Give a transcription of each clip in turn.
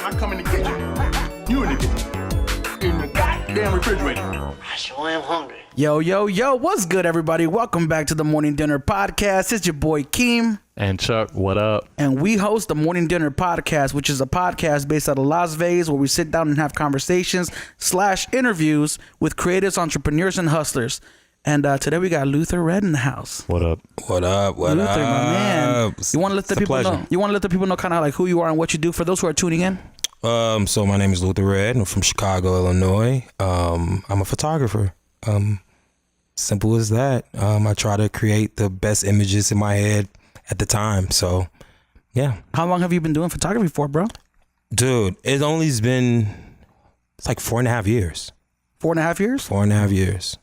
I come in the kitchen. You in the kitchen. In the goddamn refrigerator. I sure am hungry. Yo, what's good, everybody? Welcome back to the Morning Dinner Podcast. It's your boy, Keem. And Chuck, what up? And we host the Morning Dinner Podcast, which is a podcast based out of Las Vegas where we sit down and have conversations / interviews with creatives, entrepreneurs, and hustlers. And today we got Luther Red in the house. What up? What up? What Luther, up? my man. You want to let the people know? You want to let the people know kind of like who you are and what you do for those who are tuning in? So my name is Luther Red. I'm from Chicago, Illinois. I'm a photographer. Simple as that. I try to create the best images in my head at the time. So, yeah. How long have you been doing photography for, bro? Dude, it's like 4.5 years. 4.5 years? 4.5 years.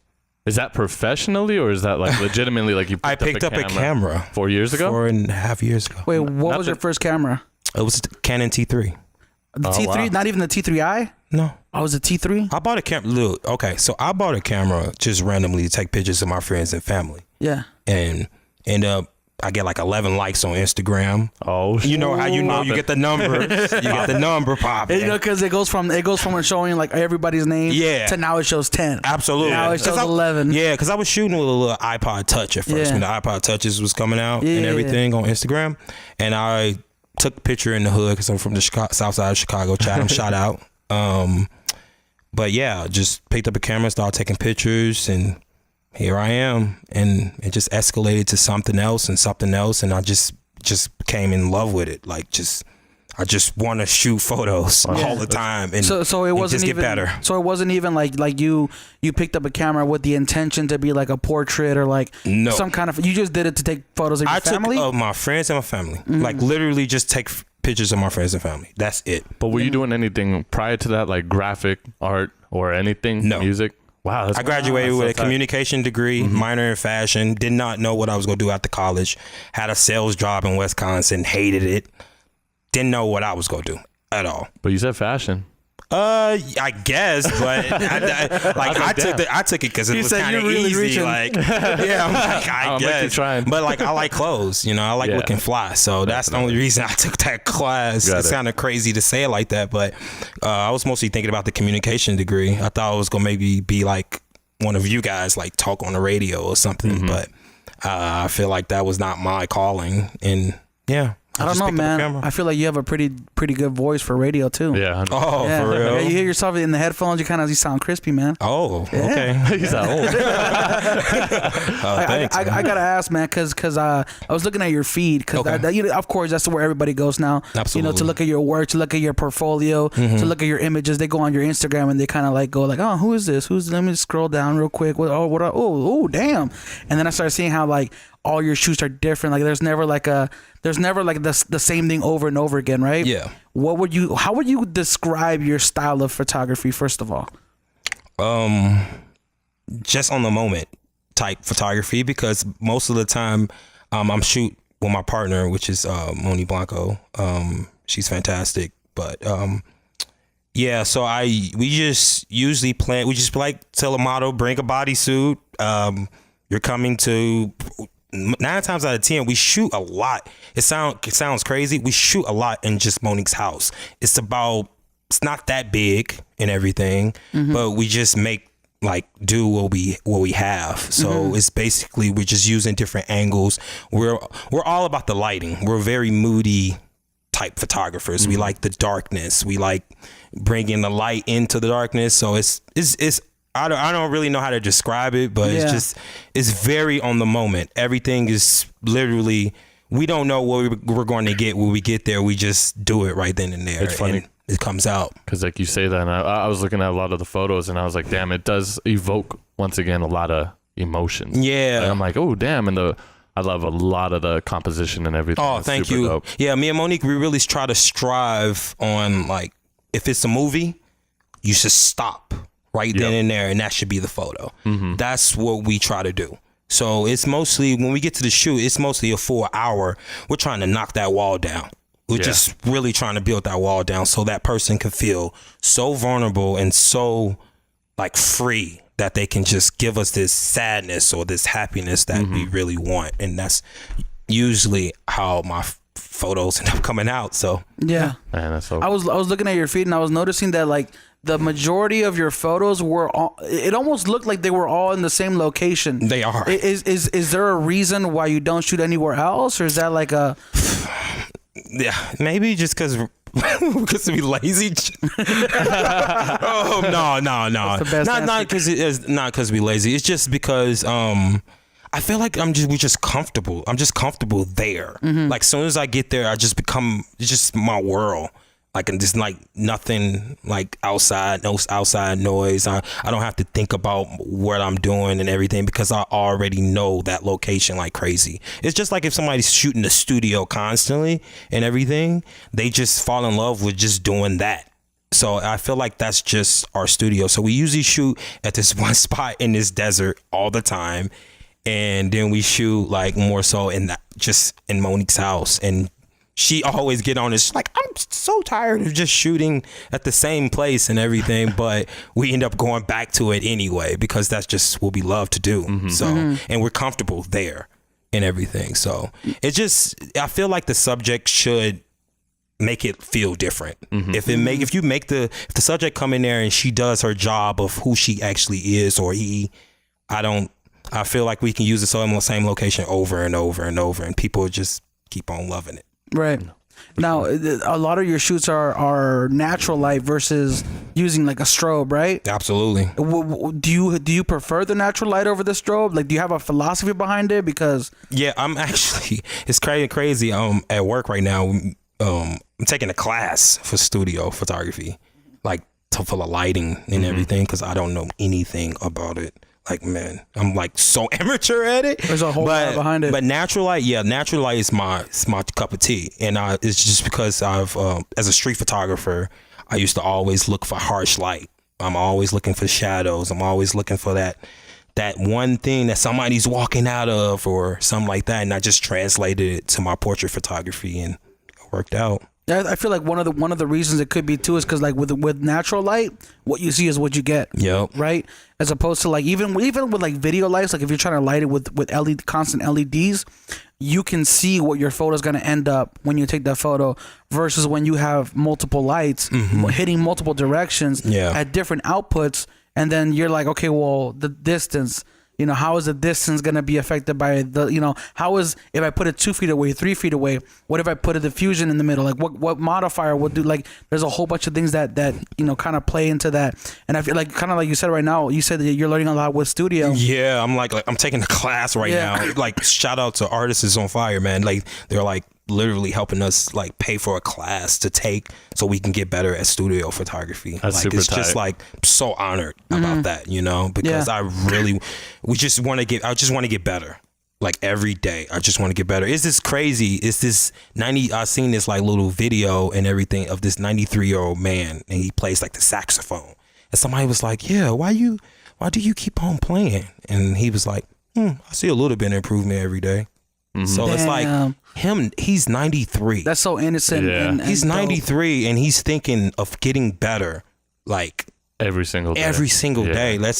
Is that professionally or is that like legitimately like you picked up a camera 4 years ago? 4.5 years ago. Wait, what was your first camera? It was a Canon T3. The T3? Wow. Not even the T3i? No. Oh, it was a T3? I bought a camera. Look, okay, so I bought a camera just randomly to take pictures of my friends and family. Yeah. And end up, I get like 11 likes on Instagram. Oh, you know how you know you get the numbers. You get the number popping. You know, because it goes from showing like everybody's name to now it shows 10. Absolutely. Now it shows 11. Yeah, because I was shooting with a little iPod Touch at first when the iPod Touches was coming out and everything on Instagram. And I took a picture in the hood because I'm from the Southside of Chicago. Chatham, shout out. But yeah, just picked up a camera, started taking pictures, and here I am. And it just escalated to something else, and I just became in love with it. Like I just want to shoot photos all the time, and so it wasn't just even, get better. So it wasn't even like you picked up a camera with the intention to be like a portrait or like some kind of. You just did it to take photos of your family. I took of my friends and my family, like literally just take pictures of my friends and family. That's it. But were you doing anything prior to that, like graphic art or anything? No. Music? Wow. I graduated with a communication degree, minor in fashion. Did not know what I was going to do after college. Had a sales job in Wisconsin. Hated it. Didn't know what I was going to do at all. But you said fashion. I guess, but I took it because it was kind of easy. Reaching. Like, yeah, I'm like, I guess. Trying. But like, I like clothes. You know, I like looking fly. So that's the only reason I took that class. It's kind of crazy to say it like that, but I was mostly thinking about the communication degree. I thought I was gonna maybe be like one of you guys, like talk on the radio or something. But I feel like that was not my calling. And yeah. I don't know, man. I feel like you have a pretty good voice for radio too. Yeah. Oh, for real? Yeah, you hear yourself in the headphones. You sound crispy, man. Oh, okay. He's that old. Thanks, I gotta ask, man, because I was looking at your feed, because of course that's where everybody goes now. Absolutely. You know, to look at your work, to look at your portfolio, to look at your images. They go on your Instagram and they kind of like go like, oh, who is this? Let me scroll down real quick. Oh, damn. And then I started seeing how like all your shoots are different. Like there's never like the same thing over and over again, right? Yeah. How would you describe your style of photography, first of all? Just on the moment type photography, because most of the time I'm shoot with my partner, which is Moni Blanco. She's fantastic. But yeah, so we just usually plan. We just like tell a model, bring a bodysuit. You're coming to 9 times out of 10, we shoot a lot. It sounds crazy. We shoot a lot in just Monique's house. It's not that big and everything, but we just do what we have. So it's basically we're just using different angles. We're all about the lighting. We're very moody type photographers. We like the darkness. We like bringing the light into the darkness. So it's I don't really know how to describe it, but it's very on the moment. Everything is literally, we don't know what we're going to get when we get there. We just do it right then and there. It's funny. And it comes out. Because like you say that, and I was looking at a lot of the photos and I was like, damn, it does evoke, once again, a lot of emotion. Yeah. And I'm like, oh, damn. And I love a lot of the composition and everything. Oh, it's thank super you. Dope. Yeah, me and Monique, we really try to strive on, like, if it's a movie, you should stop right then and there, and that should be the photo. That's what we try to do. So it's mostly, when we get to the shoot, it's mostly a full hour. We're trying to knock that wall down. We're just really trying to build that wall down so that person can feel so vulnerable and so like free that they can just give us this sadness or this happiness that we really want. And that's usually how photos end up coming out. So Yeah. Man, that's so. I was looking at your feed and I was noticing that like the majority of your photos were all, it almost looked like they were all in the same location. they are. Is there a reason why you don't shoot anywhere else, or is that like a Yeah, maybe just because we lazy. Oh no, the best not because we lazy. It's just because I feel like we're just comfortable. I'm just comfortable there. Like as soon as I get there, I just become it's just my world. Like and just like nothing like outside, no outside noise. I don't have to think about what I'm doing and everything because I already know that location like crazy. It's just like if somebody's shooting the studio constantly and everything, they just fall in love with just doing that. So I feel like that's just our studio. So we usually shoot at this one spot in this desert all the time. And then we shoot like more so just in Monique's house. And she always get on this like, I'm so tired of just shooting at the same place and everything, but we end up going back to it anyway because that's just what we love to do. And we're comfortable there and everything. So it's just I feel like the subject should make it feel different. If the subject come in there and she does her job of who she actually is or I feel like we can use the same location over and over and over and people just keep on loving it. right? Now, a lot of your shoots are natural light versus using like a strobe, right? Absolutely. Do you prefer the natural light over the strobe? Like, do you have a philosophy behind it? Because Yeah, I'm actually it's crazy. At work right now, I'm taking a class for studio photography, like full of lighting and everything, because I don't know anything about it. Like, man, I'm like so amateur at it. There's a whole lot behind it. But natural light is my cup of tea, and it's just because I've as a street photographer, I used to always look for harsh light. I'm always looking for shadows. I'm always looking for that one thing that somebody's walking out of or something like that, and I just translated it to my portrait photography, and it worked out. Yeah, I feel like one of the reasons it could be too is because like with natural light, what you see is what you get. Yep. Right. As opposed to like even with like video lights, like if you're trying to light it with constant LEDs, you can see what your photo is going to end up when you take that photo versus when you have multiple lights hitting multiple directions at different outputs, and then you're like, okay, well, the distance. How is the distance going to be affected by how is, if I put it 2 feet away, 3 feet away, what if I put a diffusion in the middle? Like what modifier would do, like there's a whole bunch of things that kind of play into that. And I feel like kind of like you said right now, you said that you're learning a lot with studio. Yeah. I'm like I'm taking a class right now. Like shout out to Artists is on Fire, man. Like they're like literally helping us like pay for a class to take so we can get better at studio photography. That's like super it's tight. just like so honored about that, because I just want to get better. Like every day I just want to get better. It's this crazy. It's this I seen this like little video and everything of this 93-year-old man, and he plays like the saxophone. And somebody was like, yeah, why do you keep on playing? And he was like, I see a little bit of improvement every day. So it's like he's 93. That's so innocent. Yeah. And He's 93 and he's thinking of getting better like every single day. day.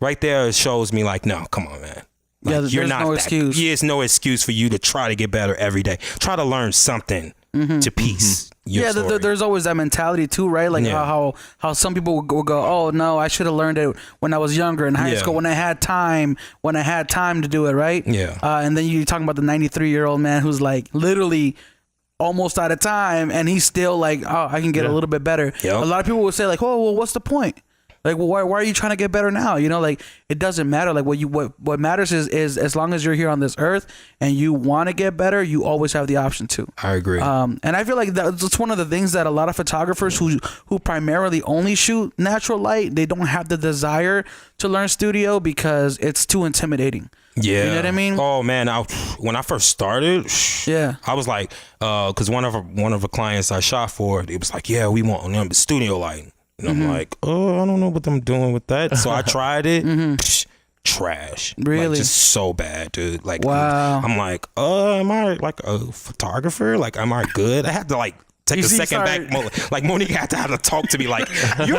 Right there, it shows me like, no, come on, man. Like, there's no excuse. There's no excuse for you to try to get better every day. Try to learn something to piece your story. There's always that mentality too, right? Like how some people will go, oh no, I should have learned it when I was younger in high school when I had time to do it, right? Yeah. And then you're talking about the 93-year-old man who's like literally almost out of time, and he's still like, oh, I can get a little bit better. Yep. A lot of people will say like, oh, well, what's the point? Like, well, why are you trying to get better now? Like it doesn't matter. Like what matters is as long as you're here on this earth and you want to get better, you always have the option to. I agree. And I feel like that's one of the things that a lot of photographers who primarily only shoot natural light, they don't have the desire to learn studio because it's too intimidating. Yeah. You know what I mean? Oh man, when I first started, I was like, because one of the clients I shot for, it was like, yeah, we want studio lighting. And I'm like, oh, I don't know what I'm doing with that. So I tried it. Trash. Really? Like, just so bad, dude. Like, wow. I'm like, am I like a photographer? Like, am I good? I had to like take You a see, second sorry. back. Like Monique had to talk to me like, you're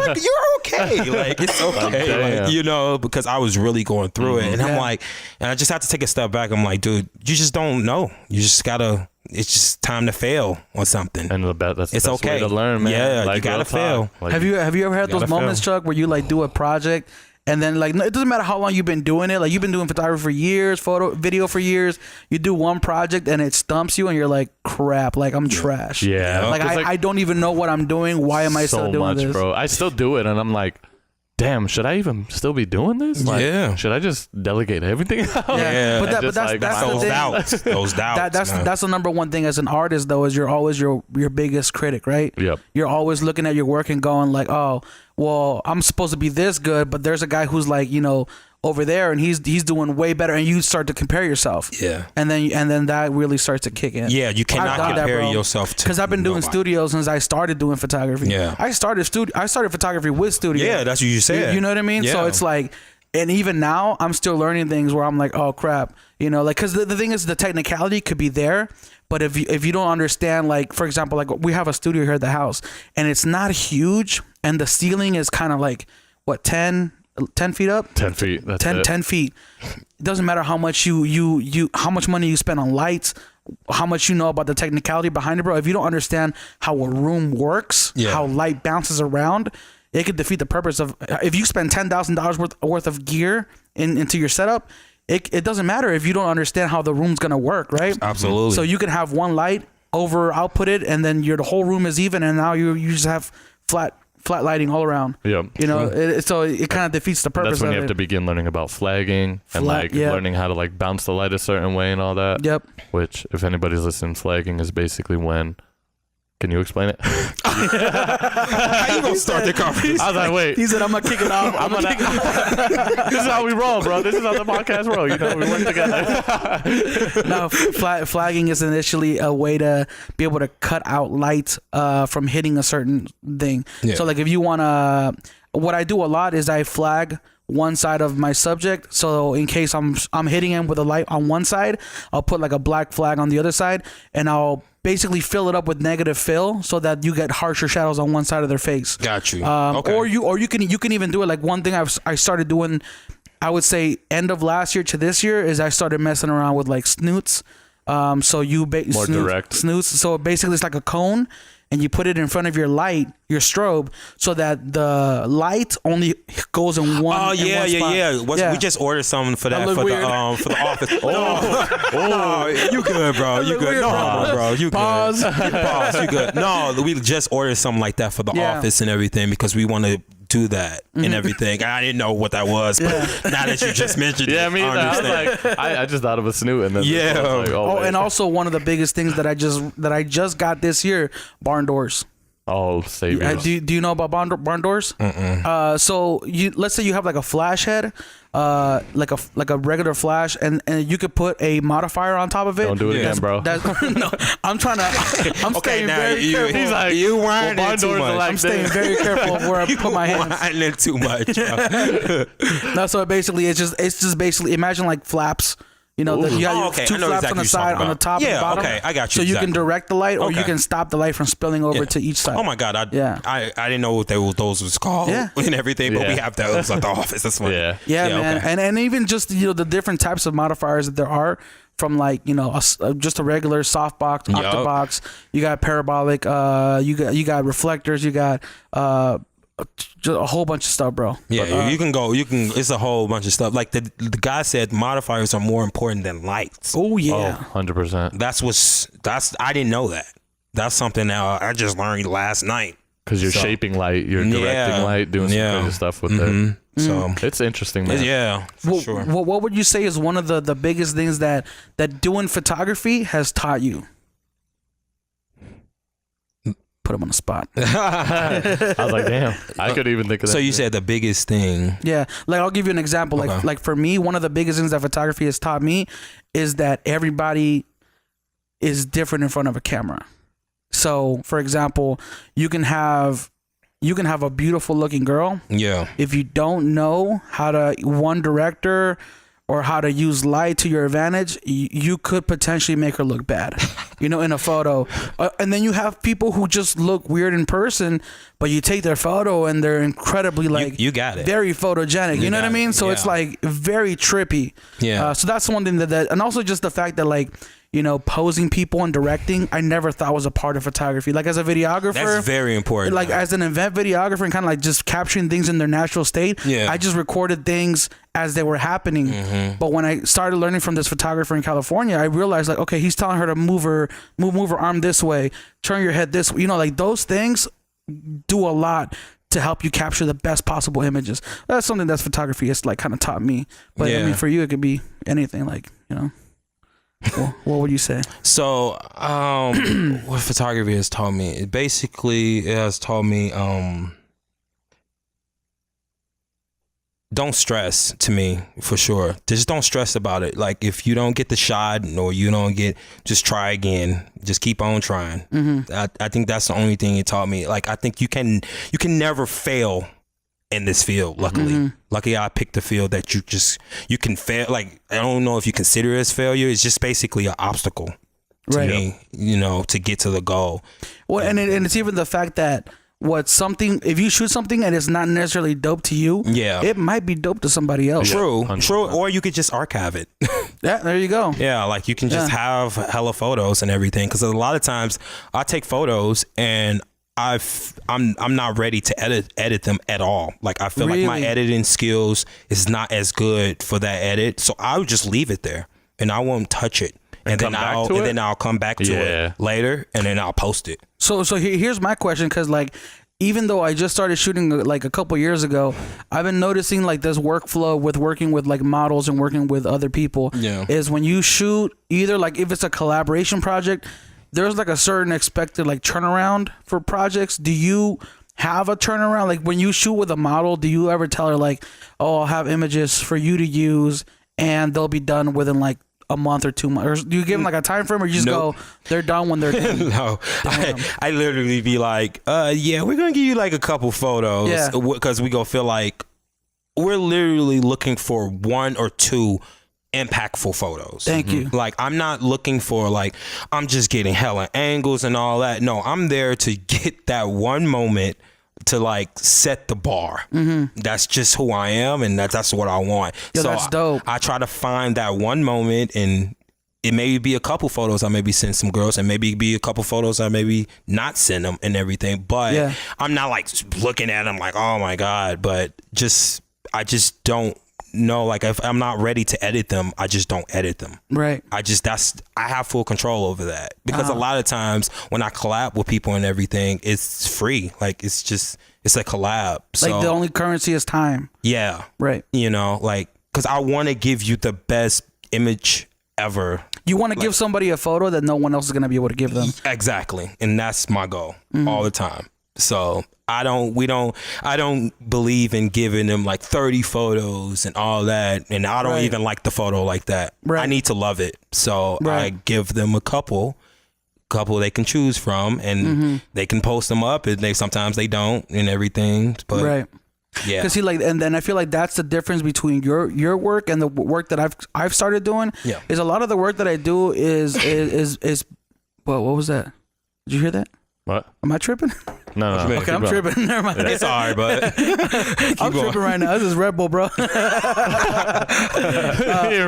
okay. Like, it's okay. Damn. Like, you know, because I was really going through it. And I'm Yeah. like, and I just have to take a step back. I'm like, dude, you just don't know. You just gotta, it's just time to fail on something. And that's It's the best okay. way to learn, man. Yeah, like, you gotta real talk. fail. Like, Have you ever had those gotta moments, fail. Chuck, where you like do a project and then like it doesn't matter how long you've been doing it, like you've been doing photography for years, video for years, you do one project and it stumps you and you're like, crap, like I'm trash. Yeah. Like 'Cause, I don't even know what I'm doing. Why am I so still doing much, this? bro. I still do it, and I'm like, damn, should I even still be doing this? Like, Yeah. Should I just delegate everything out? Yeah. But, Just, that's like, the those thing. doubts. Those doubts. man. That's the number one thing as an artist though, is you're always your biggest critic, right? Yep. You're always looking at your work and going like, oh, well, I'm supposed to be this good, but there's a guy who's like, you know, over there and he's doing way better, and you start to compare yourself. Yeah. And then that really starts to kick in. Yeah, you cannot I've done that, compare bro. yourself to Because I've been doing nobody. studios since I started doing photography. Yeah. I started photography with studio. Yeah, that's what you said. You know what I mean? Yeah. So it's like, and even now I'm still learning things where I'm like, oh crap, you know, like, because the thing is the technicality could be there, but if you don't understand, like for example, like we have a studio here at the house and it's not huge and the ceiling is kind of like what 10 feet up. 10 feet. That's 10 feet. It doesn't matter how much how much money you spend on lights, how much you know about the technicality behind it, bro. If you don't understand how a room works, Yeah. how light bounces around, it could defeat the purpose of. If you spend $10,000 worth of gear into your setup, it doesn't matter if you don't understand how the room's gonna work, right? Absolutely. So you can have one light over output it, and then the whole room is even, and now you just have flat lighting all around. Yep. You know, so it kind of defeats the purpose That's when of you have to it. begin learning about flagging and like yeah. learning how to like bounce the light a certain way and all that. Yep. Which, if anybody's listening, flagging is basically when. Can you explain it? How you gonna start the conference? I was like, wait. He said, "I'm gonna kick it off. I'm gonna kick it off." This is how we roll, bro. This is how the podcast roll. You know, we work together. No, flagging is initially a way to be able to cut out light from hitting a certain thing. Yeah. So, like, if you wanna, what I do a lot is I flag one side of my subject. So in case I'm hitting him with a light on one side, I'll put like a black flag on the other side, and I'll basically fill it up with negative fill so that you get harsher shadows on one side of their face. Got you. Okay. Or you can even do it. Like one thing I started doing, I would say end of last year to this year, is I started messing around with like snoots. So you more direct snoots. So basically it's like a cone, and you put it in front of your light, your strobe, so that the light only goes in one. Oh yeah, in one spot. We just ordered something for that look for weird. the office. Oh, you good, bro? You look good? weird, No, bro, you Pause. good? Pause. You good? No, we just ordered something like that for the Yeah. office and everything because we want to do that and everything. I didn't know what that was, but now that you just mentioned Yeah, it, me either. I was like, I just thought of a snoot, and then Yeah. I was like, Oh, wait. and also one of the biggest things that I just got this year, barn doors. oh, saviors. Do you know about barn doors? So let's say you have like a flash head, like a regular flash, and you could put a modifier on top of it. Don't do it again, bro. No, I'm trying to. I'm okay, staying now very careful. He's like, you whining barn too doors are much. like I'm staying this. very careful of where I put my hands. Whining too much. Bro. No, so basically, it's just basically imagine like flaps. You know, you have Oh, your okay. two I know flaps exactly on the what side, you're talking on the about. top, and Yeah, the bottom. okay. I got you So you can exactly. direct the light, or you Okay. can stop the light from spilling over to each side. Oh my God! I didn't know what those was called Yeah. and everything, but we Yeah. have those at the office. That's funny. Yeah. Yeah, man, okay. and even just the different types of modifiers that there are, from like just a regular softbox, octabox. You got parabolic. You got reflectors. You got just a whole bunch of stuff, bro. Yeah, you can go. You can. It's a whole bunch of stuff. Like the guy said, modifiers are more important than lights. Oh Oh, yeah. 100%. That's. I didn't know that. That's something that I just learned last night. Because you're shaping light, you're directing light, doing some crazy stuff with it. So It's interesting, man. yeah, for sure. What would you say is one of the biggest things that doing photography has taught you? Put him on the spot. I was like, damn, I could even think of that. So you said the biggest thing. Yeah, like I'll give you an example. Like for me, one of the biggest things that photography has taught me is that everybody is different in front of a camera. So, for example, you can have a beautiful looking girl. Yeah. If you don't know how to director or how to use light to your advantage, you could potentially make her look bad. in a photo. And then you have people who just look weird in person, but you take their photo and they're incredibly like you got it, very photogenic. You know what I mean? So it's like very trippy. Yeah. So that's one thing that, and also just the fact that like, posing people and directing, I never thought was a part of photography. Like as a videographer, that's very important. Like as an event videographer and kind of like just capturing things in their natural state. Yeah. I just recorded things as they were happening. Mm-hmm. But when I started learning from this photographer in California, I realized like, okay, he's telling her to move her arm this way, turn your head this way. Like those things do a lot to help you capture the best possible images. That's something that photography has like kind of taught me. But I mean, for you, it could be anything, like, Well, what would you say? So, what photography has taught me? It has taught me, don't stress, to me, for sure. Just don't stress about it. Like, if you don't get the shot or you don't just try again. Just keep on trying. Mm-hmm. I think that's the only thing it taught me. Like, I think you can never fail in this field. Luckily I picked a field that you can fail. Like, I don't know if you consider it as failure. It's just basically an obstacle to me, to get to the goal. Well, and it's even the fact that if you shoot something and it's not necessarily dope to you, it might be dope to somebody else. True. Or you could just archive it. Yeah, there you go. Yeah, like you can just have hella photos and everything. Because a lot of times I take photos and I'm not ready to edit them at all. Like, I feel like my editing skills is not as good for that edit, so I would just leave it there and I won't touch it. And then I'll come back to it later, and then I'll post it. So here's my question, because like, even though I just started shooting like a couple years ago, I've been noticing like this workflow with working with like models and working with other people. Is when you shoot, either like if it's a collaboration project, there's like a certain expected like turnaround for projects. Do you have a turnaround? Like when you shoot with a model, do you ever tell her like, oh, I'll have images for you to use and they'll be done within like a month or 2 months? Or do you give them like a time frame, or you just go, they're done when they're done? No, I literally be like, we're going to give you like a couple photos, because we going to feel like we're literally looking for 1 or 2 impactful photos. Thank you. Like, I'm not looking for like, I'm just getting hella angles and all that. No, I'm there to get that one moment to like set the bar. That's just who I am, and that's what I want. So that's dope. I try to find that one moment, and it may be a couple photos I maybe send some girls, and maybe be a couple photos I maybe not send them and everything. But I'm not like looking at them like, oh my God. But I just don't know. Like, if I'm not ready to edit them, I just don't edit them. Right. I have full control over that, because a lot of times when I collab with people and everything, it's free. Like, it's a collab. So, like, the only currency is time. Yeah. Right. Like, because I want to give you the best image ever. You want to give somebody a photo that no one else is going to be able to give them. Exactly. And that's my goal all the time. So I don't believe in giving them like 30 photos and all that. And I don't even like the photo like that. Right. I need to love it. So I give them a couple they can choose from, and they can post them up, and sometimes they don't and everything. But yeah. Because and then I feel like that's the difference between your work and the work that I've started doing. Yeah. Is a lot of the work that I do is what was that? Did you hear that? What? Am I tripping? No. Okay, I'm tripping. Never mind. It's all right, but I'm tripping right now. This is Red Bull, bro. Your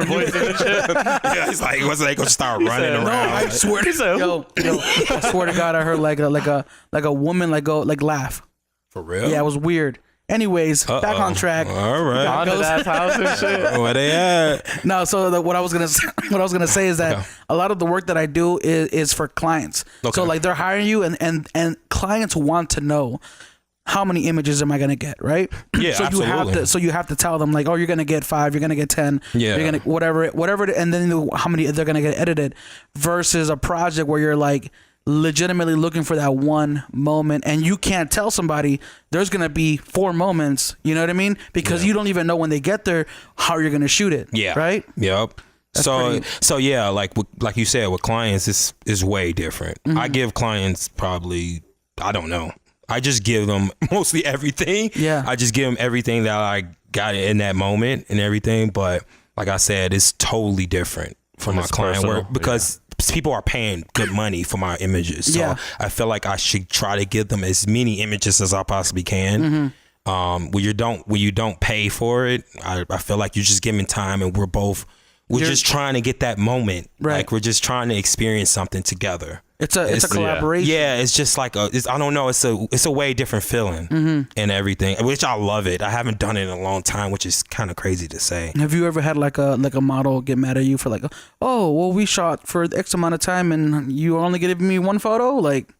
voice and shit. Yeah, he's like, what's they gonna start running around? No, I swear to yo, I swear to God, I heard like a woman like laugh. For real? Yeah, it was weird. Anyways, back on track. All right. On to that house and shit. Where they at? No, so what I was gonna say is that a lot of the work that I do is for clients. Okay. So like they're hiring you, and clients want to know how many images am I gonna get, right? Yeah, so absolutely. you have to tell them like, oh, you're gonna get 5, you're gonna get 10, you're gonna whatever, and then how many they're gonna get edited, versus a project where you're like legitimately looking for that one moment, and you can't tell somebody there's gonna be 4 moments, you know what I mean? Because you don't even know when they get there how you're gonna shoot it. Yeah. Right? Yep. So yeah, like you said, with clients, is way different. I give clients probably, I don't know, I just give them mostly everything. Yeah. I just give them everything that I got in that moment and everything. But like I said, it's totally different from my client work, because people are paying good money for my images. So Yeah. I feel like I should try to give them as many images as I possibly can. When you don't pay for it, I feel like you're just giving time, and we're just trying to get that moment. Right. Like we're just trying to experience something together. It's a collaboration. Yeah, it's just like I don't know. It's a way different feeling and everything, which I love it. I haven't done it in a long time, which is kind of crazy to say. Have you ever had like a model get mad at you for like, oh, well, we shot for X amount of time and you only giving me one photo? Like,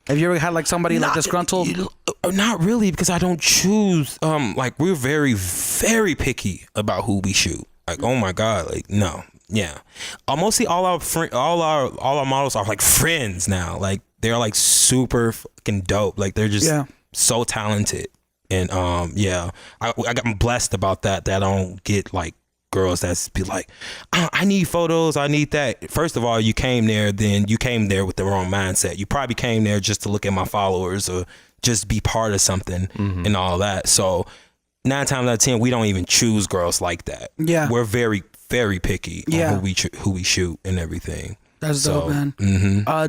have you ever had like somebody like disgruntled? Not really, because I don't choose. Like we're very, very picky about who we shoot. Like, oh my God, like no. Yeah, mostly all our models are like friends now. Like they're like super fucking dope. Like they're just so talented, and I'm blessed about that. That I don't get like girls that's be like, I need photos, I need that. First of all, you came there with the wrong mindset. You probably came there just to look at my followers or just be part of something and all that. So 9 times out of 10, we don't even choose girls like that. Yeah, we're very, very picky on who we shoot and everything. That's dope, man.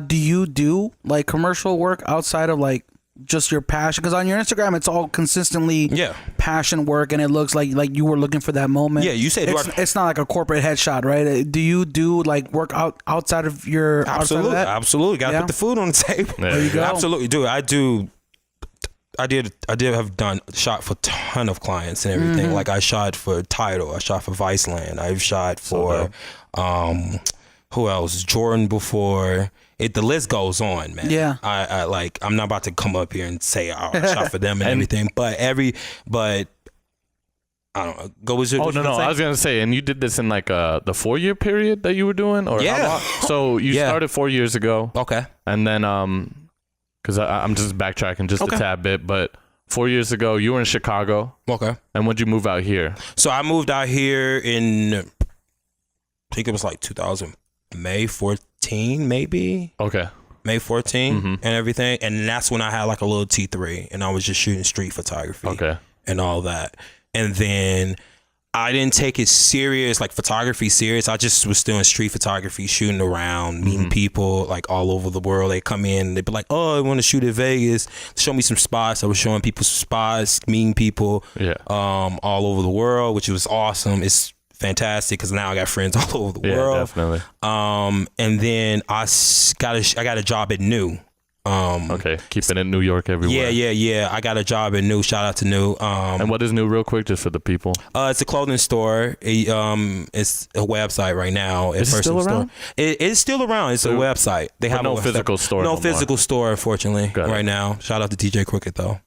Do you do like commercial work outside of like just your passion? Because on your Instagram, it's all consistently passion work, and it looks like you were looking for that moment. Yeah, you said it's not like a corporate headshot, right? Do you do like work outside of your absolutely, outside of that? absolutely? Got to put the food on the table. Yeah. There you go. Absolutely, do it. I did have shot for a ton of clients and everything. Like I shot for Tidal, I shot for Viceland, I've shot for who else? Jordan before. The list goes on, man. Yeah. I'm not about to come up here and say I shot for them and everything, but I don't know. Go with your. Oh no, I was gonna say, and you did this in like the 4-year period that you were doing, or how long? So you started 4 years ago. Okay. And then because I'm just backtracking just a tad bit, but 4 years ago you were in Chicago. Okay. And when'd you move out here? So I moved out here in, I think it was like May 14, maybe. Okay. May 14 and everything, and that's when I had like a little T3, and I was just shooting street photography. Okay. And all that, and then I didn't take it serious, like photography serious. I just was doing street photography, shooting around, meeting people like all over the world. They come in, they'd be like, oh, I want to shoot in Vegas. Show me some spots. I was showing people some spots, meeting people all over the world, which was awesome. It's fantastic because now I got friends all over the world. Yeah, definitely. And then I got a job at New. Okay, keeping it in New York everywhere. Yeah. I got a job at New. Shout out to New. And what is New, real quick, just for the people? It's a clothing store. It's a website right now. Is it still around? It is still around. It's a website. They have no physical store. No physical store, unfortunately, right now. Shout out to DJ Crooked though.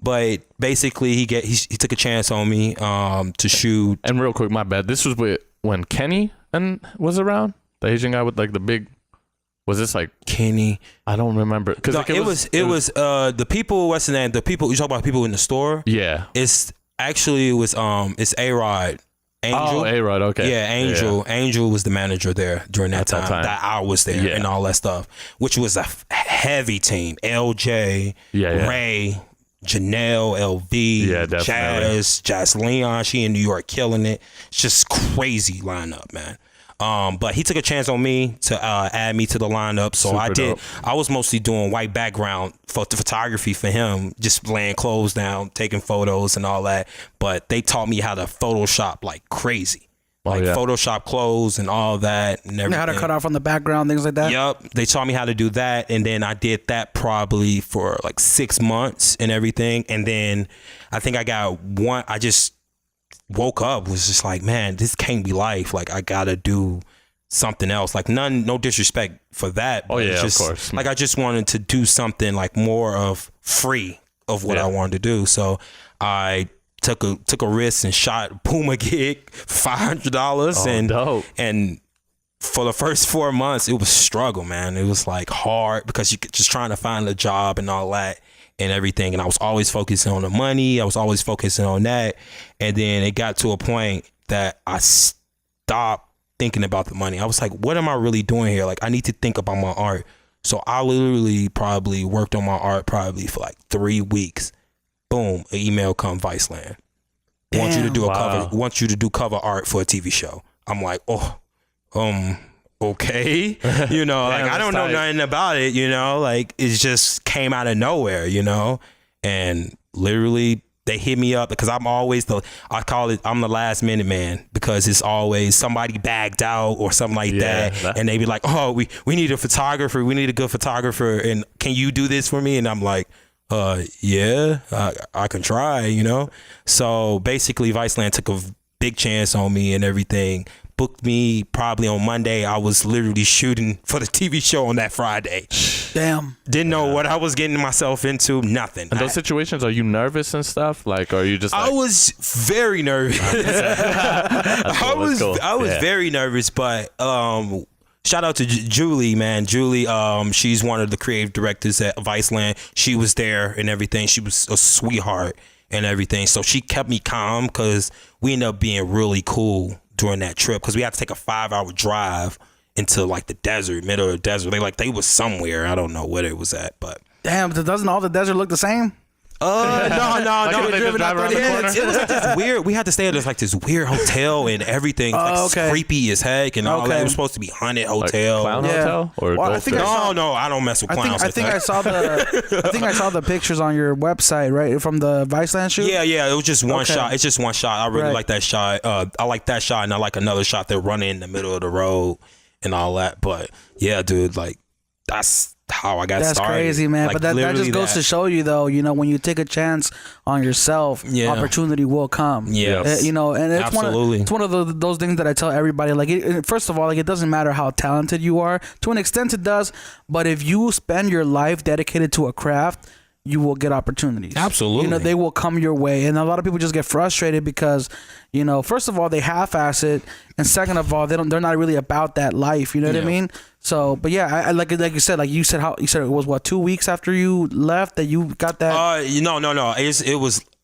But basically, he took a chance on me to shoot. And real quick, my bad. This was when Kenny was around, the Asian guy with like the big. Was this like Kenny? I don't remember. Cause it was the people. What's the name? The people you talk about people in the store. Yeah. It's A-Rod. Angel. Oh, A-Rod. Okay. Yeah, Angel. Yeah. Angel was the manager there during that time. That I was there and all that stuff, which was a heavy team. LJ, Ray, Janelle, LV, Jazz Leon. She in New York killing it. It's just crazy lineup, man. But he took a chance on me to add me to the lineup. So I did. Dope. I was mostly doing white background photography for him, just laying clothes down, taking photos and all that. But they taught me how to Photoshop like crazy. Photoshop clothes and all that and everything. How to cut off on the background, things like that? Yep. They taught me how to do that. And then I did that probably for like 6 months and everything. And then I think I just woke up, was just like, man, this can't be life. Like I gotta do something else. Like no disrespect for that. But of course. Like I just wanted to do something like more of free of what I wanted to do. So I took a risk and shot a Puma gig, $500, and for the first 4 months it was struggle, man. It was like hard because you just trying to find a job and all that and everything. And I was always focusing on the money. I was always focusing on that. And then it got to a point that I stopped thinking about the money. I was like, what am I really doing here? Like, I need to think about my art. So I literally probably worked on my art probably for like 3 weeks. Boom, an email come, Viceland. Want you to do a cover. Want you to do cover art for a TV show. I'm like, okay, you know, like I don't know nothing about it, you know, like it just came out of nowhere, you know, and literally they hit me up because I'm always I'm the last minute man because it's always somebody bagged out or something like that. And they be like, oh, we need a photographer. We need a good photographer. And can you do this for me? And I'm like, yeah, I can try, you know? So basically Viceland took a big chance on me and everything. Booked me probably on Monday. I was literally shooting for the TV show on that Friday. Damn. Didn't know what I was getting myself into. Nothing. In those situations, are you nervous and stuff? Like, are you just? Like, I was very nervous. I was very nervous, but shout out to Julie, man. Julie, she's one of the creative directors at Viceland. She was there and everything. She was a sweetheart and everything. So she kept me calm because we ended up being really cool during that trip because we had to take a 5-hour drive into like the desert, middle of the desert. They was somewhere. I don't know where it was at, but damn, doesn't all the desert look the same? No. It was like this weird. We had to stay at this weird hotel and everything. Creepy as heck and all that. It was supposed to be haunted hotel. Like clown hotel or well, I don't mess with clowns. I think I saw the pictures on your website, right, from the Viceland shoot. Yeah. It was just one shot. It's just one shot. I really like that shot. I like that shot, and I like another shot. They're running in the middle of the road and all that. But yeah, dude, like that's how I got started. That's crazy, man. Like, but that just goes to show you, though, you know, when you take a chance on yourself, opportunity will come. Yeah. You know, and it's absolutely one of those things that I tell everybody. Like, first of all, like, it doesn't matter how talented you are. To an extent, it does. But if you spend your life dedicated to a craft, you will get opportunities. Absolutely. You know, they will come your way. And a lot of people just get frustrated because, you know, first of all, they half-ass it. And second of all, they're not really about that life. You know what I mean? So, but yeah, I like you said it was what, 2 weeks after you left that you got that? No.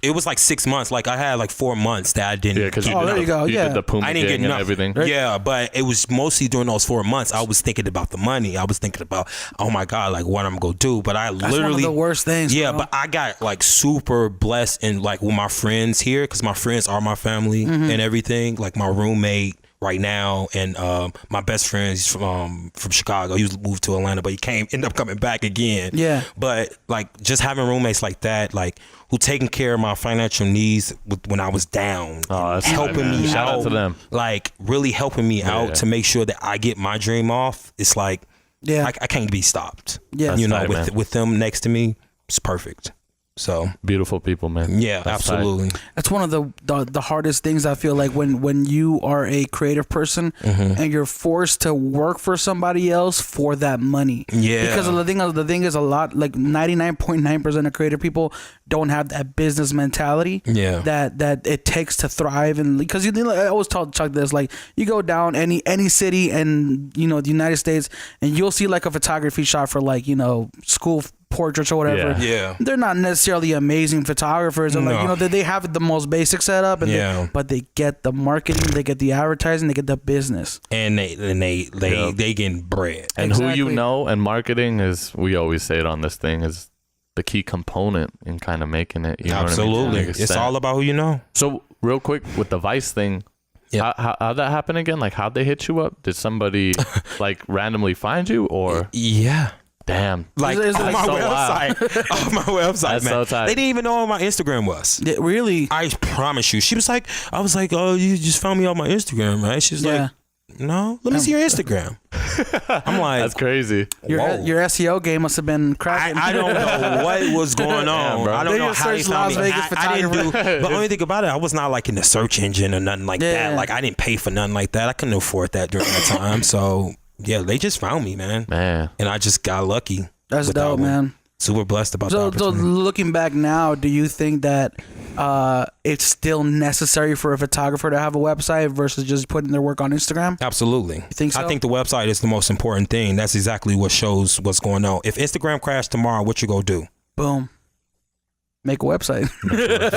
It was like 6 months. Like I had like 4 months that I didn't. Yeah, because there you go. You did the Puma I didn't get and everything. Right? Yeah, but it was mostly during those 4 months. I was thinking about the money. I was thinking about, oh my God, like what I'm gonna do. But that's literally one of the worst things. Yeah, bro. but I got like super blessed and like with my friends here because my friends are my family and everything. Like my roommate right now and my best friend, he's from Chicago. He moved to Atlanta, but he ended up coming back again. Yeah. But like just having roommates like that, like who taking care of my financial needs when I was down, helping me Shout out to them. like really helping me out to make sure that I get my dream off. It's like, I can't be stopped. Yeah, you know, tight, with them next to me, it's perfect. So beautiful people, man. Yeah, That's absolutely. tight. That's one of the hardest things I feel like when you are a creative person and you're forced to work for somebody else for that money. Yeah. Because the thing is a lot, like 99.9% of creative people don't have that business mentality. Yeah. That it takes to thrive. And because I always tell Chuck this, like you go down any city and, you know, the United States and you'll see like a photography shot for like, you know, school portraits or whatever. Yeah. They're not necessarily amazing photographers. And like, you know, they have the most basic setup and but they get the marketing, they get the advertising, they get the business. And they getting bread. And who you know and marketing is, we always say it on this thing, is the key component in kind of making it. You know Absolutely. what I mean? It's all about who you know. So real quick with the Vice thing, how'd that happen again? Like how'd they hit you up? Did somebody like randomly find you or? Yeah. Damn. Like on my so website. On my website, That's man. so tight. They didn't even know what my Instagram was. Yeah, really? I promise you. I was like, oh, you just found me on my Instagram, right? She's like, no, let me see your Instagram. I'm like, that's crazy. Your SEO game must have been cracking. I don't know what was going on. Bro. I don't know how they found me. I didn't do. But the only thing about it, I was not like in the search engine or nothing like that. Like I didn't pay for nothing like that. I couldn't afford that during that time. So yeah, they just found me, man. And I just got lucky. That's dope, man. Super blessed about that. So looking back now, do you think that it's still necessary for a photographer to have a website versus just putting their work on Instagram? Absolutely. You think so? I think the website is the most important thing. That's exactly what shows what's going on. If Instagram crashed tomorrow, what you gonna do? Boom. Make a website.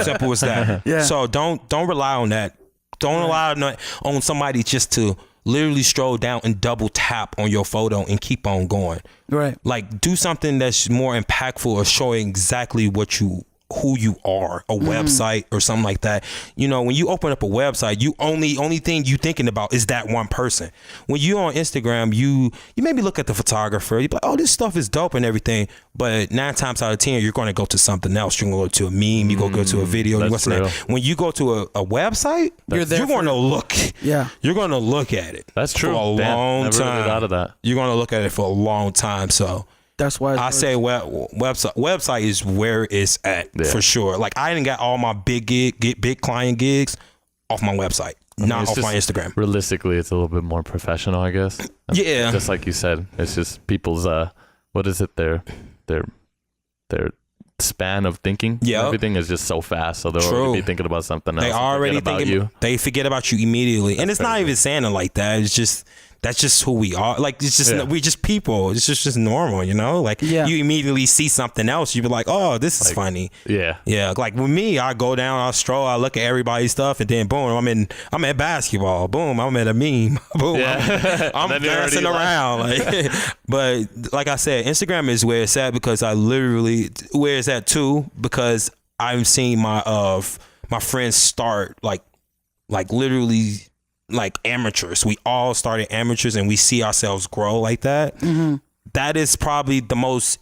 Simple as that. Yeah. So don't rely on that. Don't rely on somebody just to literally stroll down and double tap on your photo and keep on going. Right. Like do something that's more impactful or showing exactly what you who you are, a website or something like that. You know, when you open up a website, you only thing you thinking about is that one person. When you on Instagram, you maybe look at the photographer, you be like, oh, this stuff is dope and everything, but 9 times out of 10 you're going to go to something else. You're going to go to a meme, you go to a video, That's real. when you go to a website, you're going to look. Yeah, you're going to look at it. That's true. For a long never time. Did out of that. You're going to look at it for a long time. So that's why I say website is where it's at for sure. Like I didn't got all my big client gigs off my website, not off my Instagram. Realistically, it's a little bit more professional, I guess. Yeah, just like you said, it's just people's what is it? Their span of thinking. Yeah, everything is just so fast, so they'll already be thinking about something else. They already thinking about you. They forget about you immediately, and it's not even saying it like that. It's just. That's just who we are. Like it's just we just people. It's just normal, you know. Like you immediately see something else, you be like, "Oh, this is funny." Yeah. Like with me, I go down, I stroll, I look at everybody's stuff, and then boom, I'm at basketball. Boom, I'm at a meme. Boom, I'm dancing around. Like, but like I said, Instagram is where it's at because I literally where it's at too because I'm seeing my friends start like literally. Like amateurs, we all started amateurs and we see ourselves grow like that. That is probably the most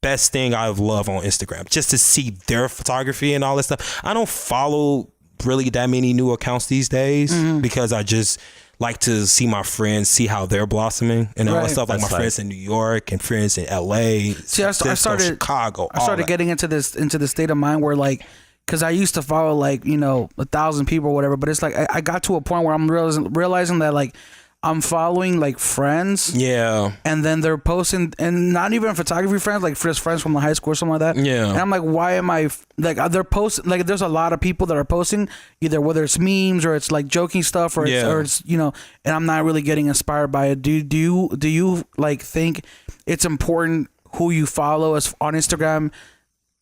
best thing I've loved on Instagram, just to see their photography and all that stuff. I don't follow really that many new accounts these days because I just like to see my friends, see how they're blossoming and all that stuff. Like my friends in New York and friends in LA. See, I started Chicago. I started getting into the state of mind where like. Because I used to follow like 1,000 people or whatever, but it's like I got to a point where I'm realizing that like I'm following like friends, and then they're posting, and not even photography friends, like just friends from the high school or something like that, and I'm like, why am I like they're posting like there's a lot of people that are posting either whether it's memes or it's like joking stuff or it's and I'm not really getting inspired by it. Do you like think it's important who you follow as on Instagram?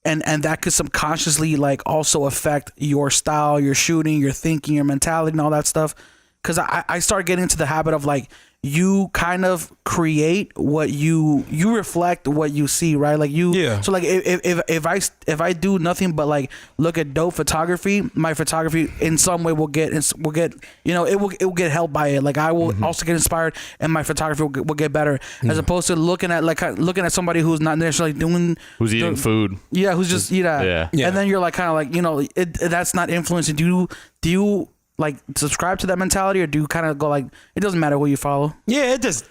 And that could subconsciously like also affect your style, your shooting, your thinking, your mentality, and all that stuff. Because I started getting into the habit of like you kind of create what you reflect what you see, right? Like so like if I do nothing but like look at dope photography, my photography in some way will get it will get helped by it. Like I will also get inspired and my photography will get better as opposed to looking at somebody who's not necessarily who's eating food, who's just and then you're like kind of like that's not influencing. Do you like subscribe to that mentality, or do you kind of go like it doesn't matter who you follow? Yeah, it does.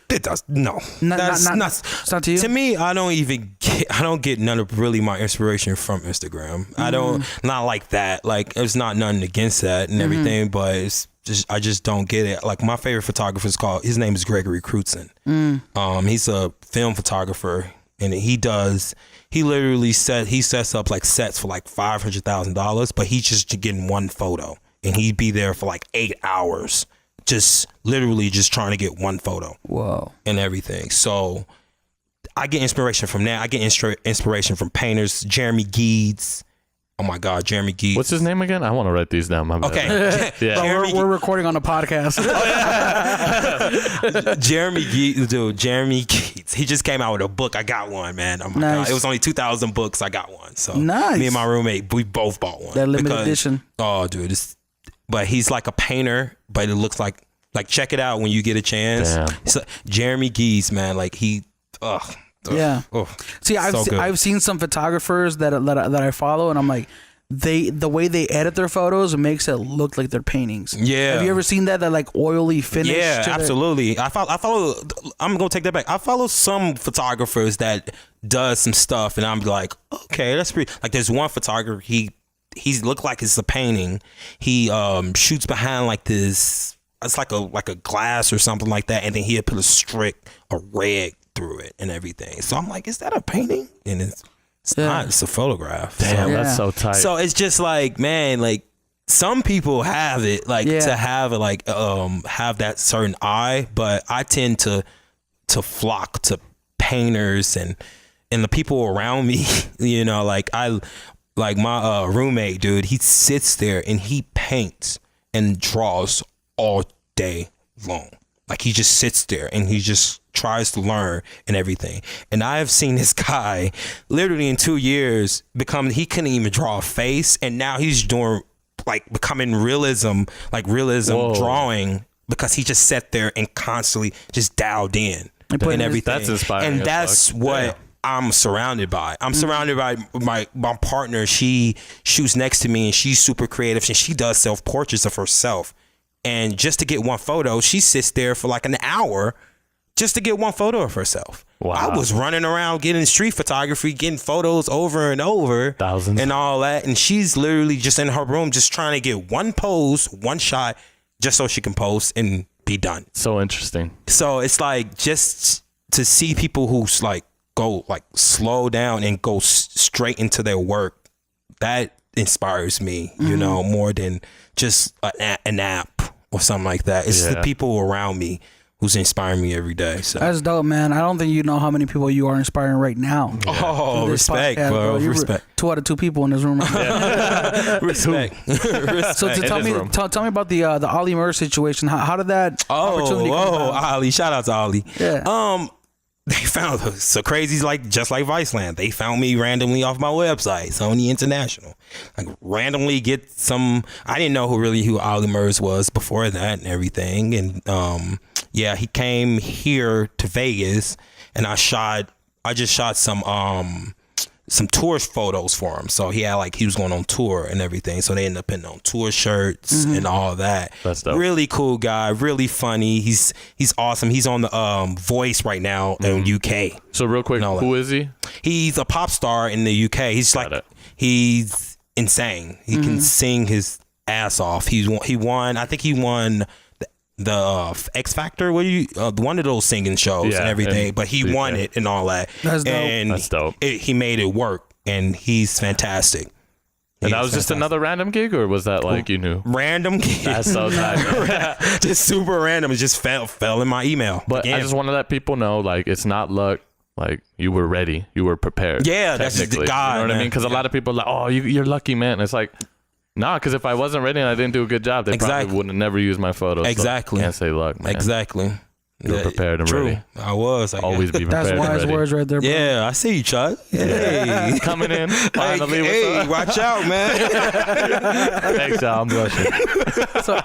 No, it's not to you. To me, I don't get none of really my inspiration from Instagram. I don't not like that. Like it's not nothing against that and everything, but it's just I just don't get it. Like my favorite photographer his name is Gregory Crutzen. He's a film photographer, and he literally sets up like sets for like $500,000, but he's just getting one photo. And he'd be there for like 8 hours, just literally just trying to get one photo. Whoa. And everything. So I get inspiration from that. I get inspiration from painters. Jeremy Geeds. Oh my God, Jeremy Geeds. What's his name again? I want to write these down. My bad. Okay. We're recording on a podcast. Jeremy Geeds. He just came out with a book. I got one, man. Oh my God. It was only 2,000 books. I got one. So me and my roommate, we both bought one. That limited edition. Oh, dude. But he's like a painter, but it looks like check it out when you get a chance. So, Jeremy Geeds, man, like See, I've seen some photographers that I follow, and I'm like, the way they edit their photos makes it look like they're paintings. Yeah. Have you ever seen that like oily finish? Yeah, absolutely. I follow. I'm gonna take that back. I follow some photographers that does some stuff, and I'm like, okay, that's pretty. Like, there's one photographer. He looked like it's a painting. He shoots behind like this. It's like a glass or something like that, and then he had put a red through it and everything. So I'm like, is that a painting? And it's not. It's a photograph. Damn, that's so tight. So it's just like, man, like some people have it, like to have it, like have that certain eye, but I tend to flock to painters and the people around me. Like my roommate, dude, he sits there and he paints and draws all day long. Like he just sits there and he just tries to learn and everything. And I have seen this guy literally in 2 years he couldn't even draw a face, and now he's doing becoming realism Whoa. drawing, because he just sat there and constantly just dialed in and everything. That's inspiring. And that's what I'm surrounded by. I'm surrounded by my partner. She shoots next to me and she's super creative, and she does self-portraits of herself. And just to get one photo, she sits there for like an hour just to get one photo of herself. Wow. I was running around getting street photography, getting photos over and over. Thousands. And all that. And she's literally just in her room just trying to get one pose, one shot, just so she can post and be done. So interesting. So it's like, just to see people who's like go like slow down and go straight into their work, that inspires me, you know, more than just an app or something like that. It's the people around me who's inspiring me every day. So that's dope, man. I don't think you know how many people you are inspiring right now. Yeah. Oh, respect, podcast, bro. You're Respect. 2 out of 2 people in this room. Right Respect. So tell me about the Olly Murs situation. How did that opportunity come about? Olly! Shout out to Olly. Yeah. They found so crazy, just like Viceland. They found me randomly off my website, Sony International. Like randomly get some. I didn't know who Olly Murs was before that and everything. And he came here to Vegas, and I just shot some tour photos for him. So he was going on tour and everything. So they ended up putting on tour shirts and all that. That's dope. Really cool guy, really funny. He's awesome. He's on the Voice right now in UK. So real quick, who is he? He's a pop star in the UK. He's insane. He can sing his ass off. He won. I think he won the X Factor, one of those singing shows and everything, but he won it and all that. That's dope. And that's dope. He made it work, and he's fantastic. And that was just another random gig, or was that you knew? Random gig. That's so tight. Just super random. It just fell in my email. But I just want to let people know, it's not luck. You were ready. You were prepared. Yeah, that's the God. You know what I mean? Because a lot of people are like, oh, you're lucky, man. And it's like, nah, because if I wasn't ready and I didn't do a good job, they probably wouldn't have never used my photos. Exactly. So can't say luck, man. Exactly. You were prepared and ready. I was. Always be prepared. That's wise and ready. words right there, bro. Yeah, I see you, Chuck. Hey. Coming in. Finally. Hey, watch out, man. Thanks, y'all. I'm blushing. So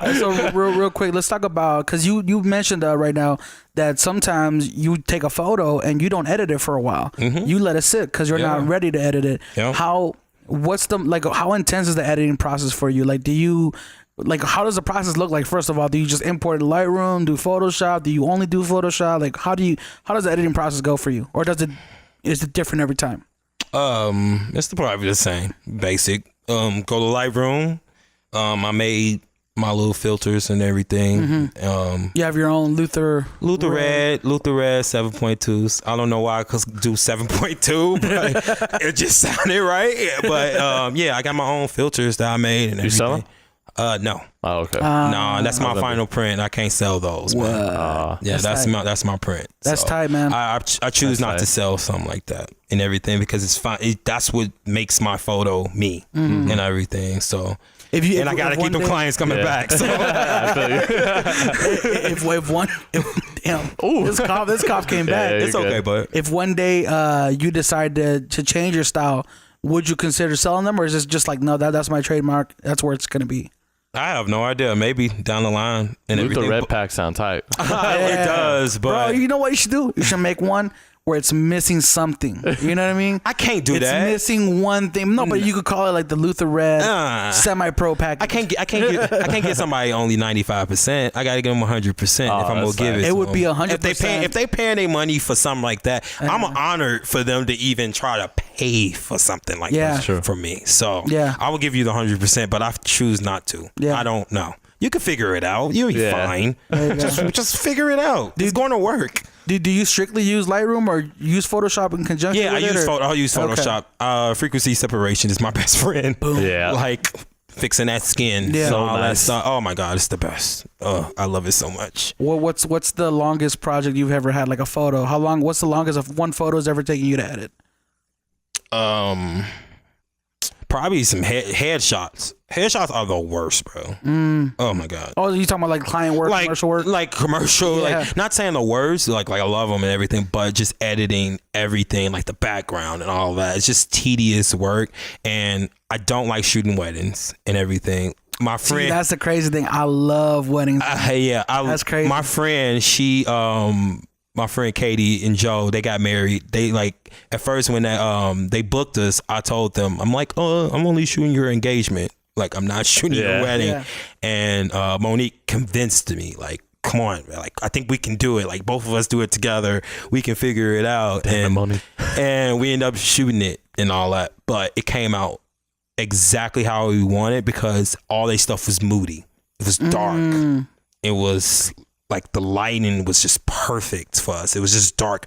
real quick, let's talk about, because you mentioned right now that sometimes you take a photo and you don't edit it for a while. You let it sit because you're not ready to edit it. Yeah. How intense is the editing process for you? How does the process look like? First of all, do you just import Lightroom, do Photoshop? Do you only do Photoshop? How does the editing process go for you? Or is it different every time? It's probably the same. Basic. Go to Lightroom. I made my little filters and everything. You have your own Luther Red 7.2s. I don't know why I could do 7.2, but it just sounded right. But I got my own filters that I made and everything. You sell them? No. Oh, okay. No, that's my final print. I can't sell those. Man. That's my print. That's tight, man. I choose not to sell something like that and everything because it's fine. That's what makes my photo me and everything. So. I gotta keep them clients coming back. So. This cough came back. It's okay, but if one day you decide to change your style, would you consider selling them, or is it just no, that's my trademark, that's where it's gonna be? I have no idea. Maybe down the line and Luther everything. Red Pack sound tight. It does, but bro, you know what you should do? You should make one where it's missing something. You know what I mean? I can't do that. It's missing one thing. No, but you could call it the Luther Red semi-pro package. I can't get somebody only 95%. I gotta give them 100% if I'm gonna give it. It would be 100%. If they paying their money for something like that, I'm honored for them to even try to pay for something like that for me. So I will give you the 100%, but I choose not to. I don't know. You can figure it out. You'll be fine. Just figure it out. It's going to work. Do you strictly use Lightroom or use Photoshop in conjunction with it? I'll use Photoshop. Okay. Frequency separation is my best friend. Boom. Yeah. Fixing that skin. Yeah. So all that stuff. Oh my God, it's the best. I love it so much. What's the longest project you've ever had? Like a photo? What's the longest of one photo has ever taken you to edit? probably some headshots. Headshots are the worst, bro. Oh my god. Oh, you talking about like client work, commercial work? Like commercial, Yeah. like not saying the words, like I love them and everything, but just editing everything, like the background and all that. It's just tedious work, and I don't like shooting weddings and everything. My friend, See, that's the crazy thing. I love weddings. That's crazy. My friend, my friend Katie and Joe, they got married. They like at first when they booked us, I told them, I'm like, I'm only shooting your engagement. Like I'm not shooting your wedding. Yeah. And Monique convinced me, like, come on, man. Like I think we can do it. Like both of us do it together. We can figure it out. Damn, Monique. And we ended up shooting it and all that. But it came out exactly how we wanted because all their stuff was moody. It was dark. It was like the lighting was just perfect for us. It was just dark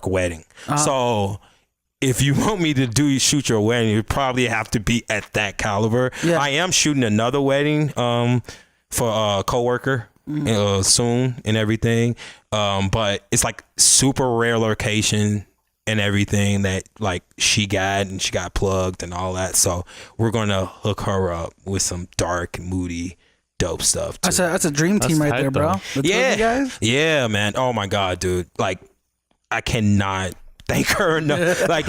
wedding. So if you want me to shoot your wedding, you probably have to be at that caliber. Yeah. I am shooting another wedding for a coworker soon and everything. But it's like super rare location and everything that like she got plugged and all that. So we're gonna hook her up with some dark, moody, dope stuff too. That's a dream team right there, bro. The two of you guys? Yeah, man. Oh my god, dude. Like I cannot thank her enough. Like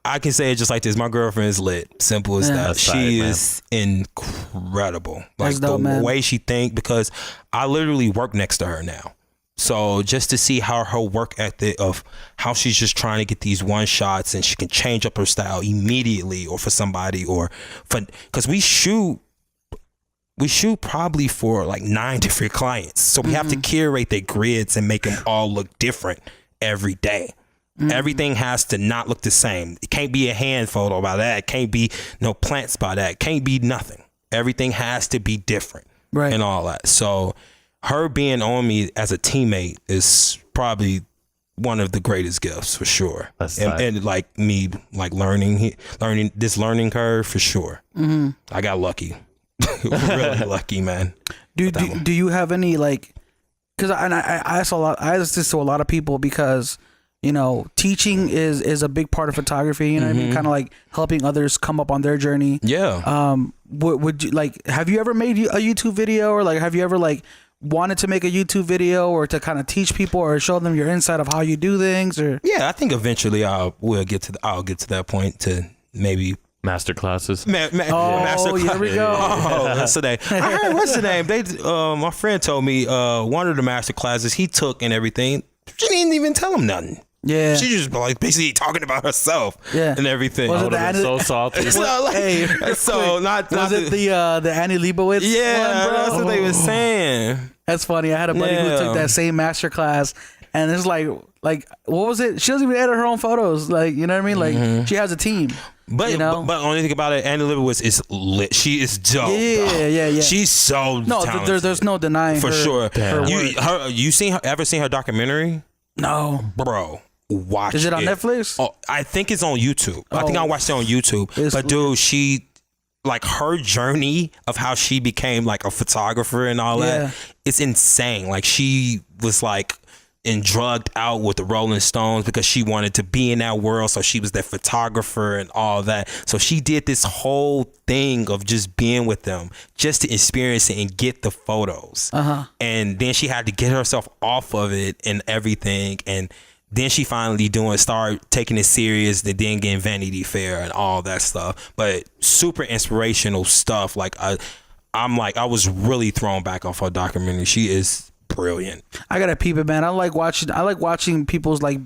I can say it just like this. My girlfriend is lit. Simple as that. She is incredible. Like that's dope, the way she think, because I literally work next to her now. So just to see how her work ethic of how she's just trying to get these one shots and she can change up her style immediately, or for somebody, or for, because we shoot probably for like 9 different clients. So we have to curate their grids and make them all look different every day. Everything has to not look the same. It can't be a hand photo by that. It can't be no plants by that. It can't be nothing. Everything has to be different, right? And all that. So her being on me as a teammate is probably one of the greatest gifts for sure. And like me, like learning this learning curve for sure. I got lucky. Really lucky, man. Do you have any like? Because I ask this to a lot of people because, you know, teaching is a big part of photography. You know what I mean? Kind of like helping others come up on their journey. Yeah. Would you like? Have you ever made a YouTube video, or like have you ever like wanted to make a YouTube video or to kind of teach people or show them your insight of how you do things? Or yeah, I think eventually I'll get to that point to maybe. Master classes. Master class. Here we go. That's the name. I heard, what's the name? My friend told me one of the master classes he took and everything, she didn't even tell him nothing. Yeah. She just like basically talking about herself and everything. Was it so salty. So not was it the Annie Leibovitz one, bro? That's what they were saying. That's funny. I had a buddy who took that same master class, and it's like what was it? She doesn't even edit her own photos. Like, you know what I mean? Like she has a team. But you know? but only thing about it, Annie Leibovitz is lit. She is dope. Yeah. She's so talented. There's no denying for her, sure. Her You ever seen her documentary? No, bro. Watch it. Is it on Netflix? Oh, I think it's on YouTube. I think I watched it on YouTube. But dude, she like her journey of how she became like a photographer and all that. It's insane. Like she was like and drugged out with the Rolling Stones because she wanted to be in that world. So she was their photographer and all that. So she did this whole thing of just being with them just to experience it and get the photos. And then she had to get herself off of it and everything. And then she finally started taking it serious, then getting Vanity Fair and all that stuff. But super inspirational stuff. Like I was really thrown back off her documentary. She is brilliant. I gotta peep it, man. I like watching people's like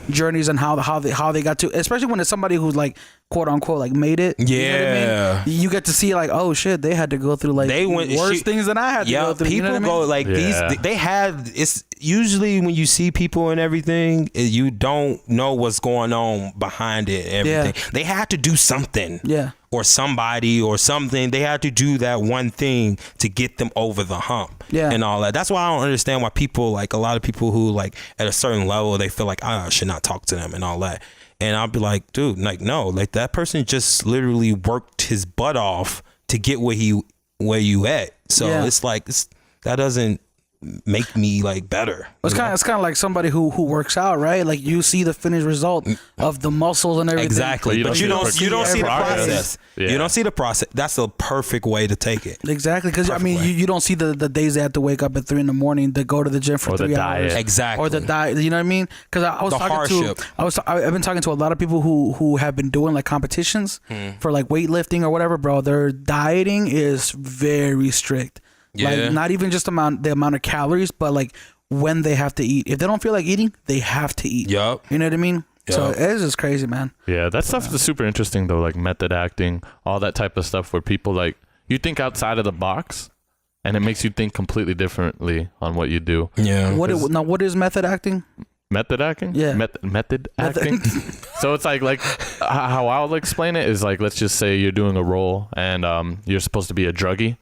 journeys and how they got to, especially when it's somebody who's like quote unquote like made it. Yeah, you know what I mean? You get to see like, oh shit, they had to go through like worse things than I had to go through. People go like these. They have. It's usually when you see people and everything, you don't know what's going on behind it. And everything. They had to do something. Or somebody or something. They had to do that one thing to get them over the hump. And all that. That's why I don't understand why people, like a lot of people who like at a certain level, they feel like I should not talk to them and all that. And I'll be like, dude, like no, like that person just literally worked his butt off to get where you at. So it's like that doesn't make me like better. It's kind of like somebody who works out, right? Like you see the finished result of the muscles and everything. Exactly, but you don't see the process. Yeah. You don't see the process. That's a perfect way to take it. Exactly, because I mean, you don't see the days they have to wake up at 3 a.m. to go to the gym for 3 hours. Exactly, or the diet. You know what I mean? Because I was the talking hardship. I've been talking to a lot of people who have been doing like competitions for like weightlifting or whatever, bro. Their dieting is very strict. Yeah. Like not even just the amount of calories, but like when they have to eat. If they don't feel like eating, they have to eat. Yup. You know what I mean? Yep. So it's just crazy, man. Yeah, that stuff is super interesting though, like method acting, all that type of stuff where people like you think outside of the box and it makes you think completely differently on what you do. Yeah. What is method acting? Method acting? Yeah. Method acting? So it's like how I'll explain it is like, let's just say you're doing a role and you're supposed to be a druggie.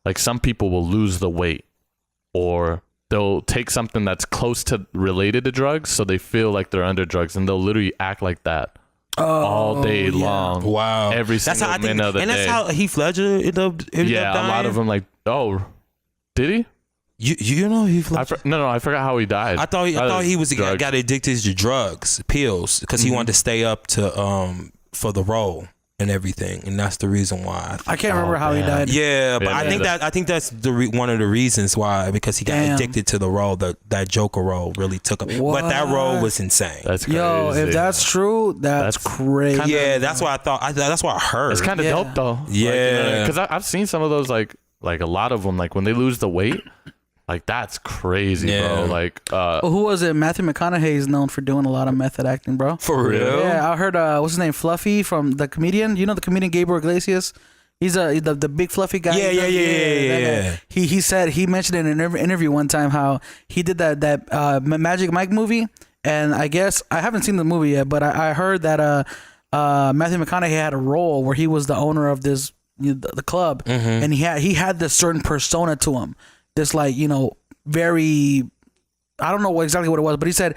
Like some people will lose the weight or they'll take something that's close to related to drugs so they feel like they're under drugs and they'll literally act like that all day long. Wow. Every single minute of the day. And that's how Heath Ledger ended up dying? A lot of them like, oh, did he? You know Heath Ledger? No, I forgot how he died. I thought he was got addicted to drugs, pills, because he wanted to stay up to for the role and everything, and that's the reason why. I can't remember how he died. Yeah, but I think that's one of the reasons why, because he got addicted to the role. That Joker role really took him. What? But that role was insane. That's crazy. Yo, if that's true, that's crazy. Yeah, that's what I thought. That's what I heard. It's kind of dope though. Yeah, because I've seen some of those like a lot of them like when they lose the weight. Like that's crazy, bro. Like, who was it? Matthew McConaughey is known for doing a lot of method acting, bro. For real? Yeah, I heard. What's his name? Fluffy from the comedian. You know the comedian Gabriel Iglesias. He's the big fluffy guy. Yeah. He mentioned in an interview one time how he did that Magic Mike movie, and I guess I haven't seen the movie yet, but I heard that Matthew McConaughey had a role where he was the owner of this the club, and he had this certain persona to him. This like, very, I don't know exactly what it was, but he said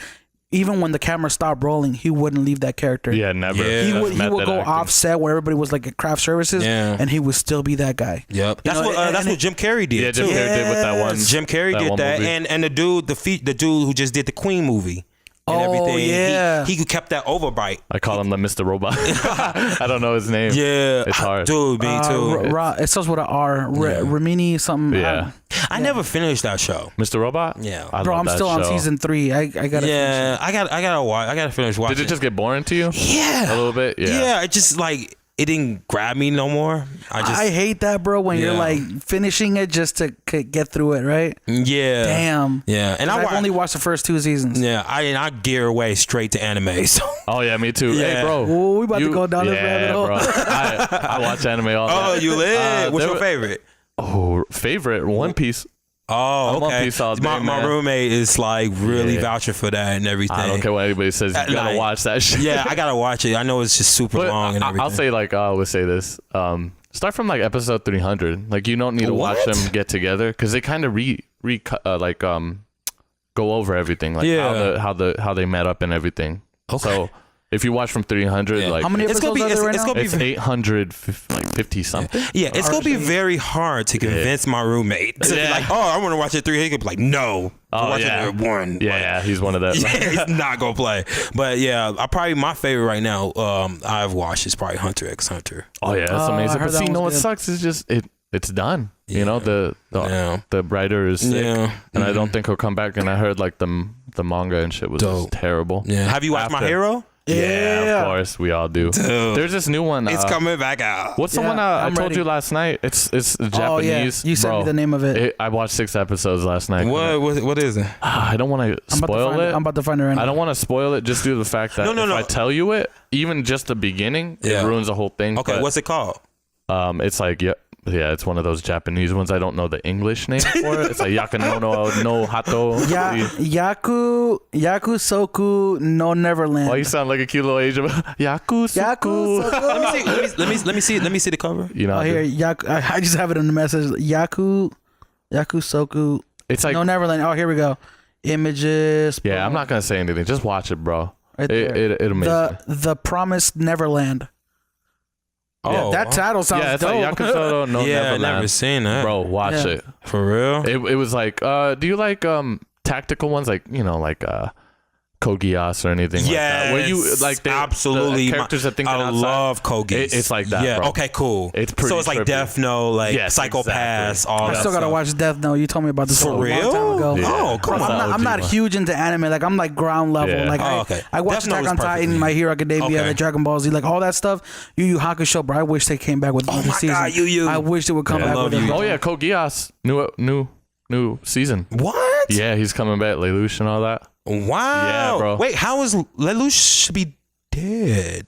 even when the camera stopped rolling, he wouldn't leave that character. Yeah, never. Yeah. He would go off set where everybody was like at craft services, and he would still be that guy. Yep. That's what Jim Carrey did. Yeah, Jim Carrey did with that one. Jim Carrey did that, and the dude who just did the Queen movie. And everything. Yeah. He kept that overbite. I call him the Mr. Robot. I don't know his name. Yeah. It's hard. Dude, me too. It starts with an R. Ramini something. Yeah. I never finished that show. Mr. Robot? Yeah. Bro, I'm still on season 3. I gotta finish I gotta watch. I gotta finish watching. Did it just get boring to you? Yeah. A little bit? Yeah. Yeah, it just like it didn't grab me no more. I hate that, bro, when you're like finishing it just to get through it, right? Yeah. Damn. Yeah. And I've only watched the first 2 seasons. Yeah. I gear away straight to anime. So. Oh yeah, me too. Yeah. Hey, bro. Ooh, we about to go down this rabbit hole. Bro. I watch anime all the time. Oh, you lit? What's your favorite? Oh, favorite? One Piece. Oh, One okay. Piece all day, My roommate is like really vouching for that and everything. I don't care what anybody says. You gotta watch that shit. Yeah, I gotta watch it. I know it's just super long and everything. I'll say like I always say this. Start from like episode 300. Like you don't need to watch them get together because they kind of go over everything, like how they met up and everything. Okay. So if you watch from 300, like how many episodes are there right now? It's 850 something. Yeah, it's gonna be very hard to convince my roommate to be like, oh, I want to watch it 300. He'll be like, no, watch it at 1. Yeah, he's one of those. Yeah, he's not gonna play. But yeah, probably my favorite right now I've watched is probably Hunter x Hunter. Oh yeah, that's amazing. But see, what sucks is just it's done. Yeah. You know, the writer is sick, and I don't think he'll come back. And I heard like the manga and shit was just terrible. Yeah. Have you watched My Hero? Yeah, of course we all do. Dude, there's this new one. It's coming back out. What's the one I told you last night? It's Japanese. Oh yeah, you sent me the name of it. I watched 6 episodes last night. What is it? I don't want to spoil it. I'm about to find it right now. I don't want to spoil it just due to the fact that if I tell you it, even just the beginning, it ruins the whole thing. Okay, what's it called? It's like it's one of those Japanese ones. I don't know the English name for it. It's like Yakuno no Hato. Yaku Soku no Neverland. Why you sound like a cute little Asian? Yaku Soku. Let me see the cover. You know, here I just have it in the message. Yaku Soku. It's like no Neverland. Oh, here we go. Images. Yeah, I'm not gonna say anything. Just watch it, bro. Right it'll make the Promised Neverland. Oh, That title sounds Yeah, it's dope. like Yakusoto no yeah, Neverland. never seen that. Bro, watch Yeah. it. For real? It was like, do you like tactical ones, like, you know, like Code Geass or anything like that? Where you like absolutely the characters that think I outside. love Code Geass. It's like that, Yeah. bro. Okay. Cool. It's pretty So it's like trippy. Death Note, like Yes, Psychopaths, exactly. all I that. still gotta stuff. watch Death Note. You told me about this For a long real? time ago. Yeah. Oh, come That's on. the I'm not OG one. huge into anime. Like I'm like ground level. Yeah. Like Oh, okay. I watched Death Note Attack is on Titan, perfectly- My Hero Academia, Okay. the Dragon Ball Z, like all that stuff. Yu Yu Hakusho, bro. I wish they came back with another my season. God, Yu Yu. I wish they would come Yeah. back love with Yu it. Yu. Oh yeah, Code Geass, new season. What? Yeah, he's coming back, Lelouch and all that. Wow. Yeah, bro. Wait, how is Lelouch should be dead?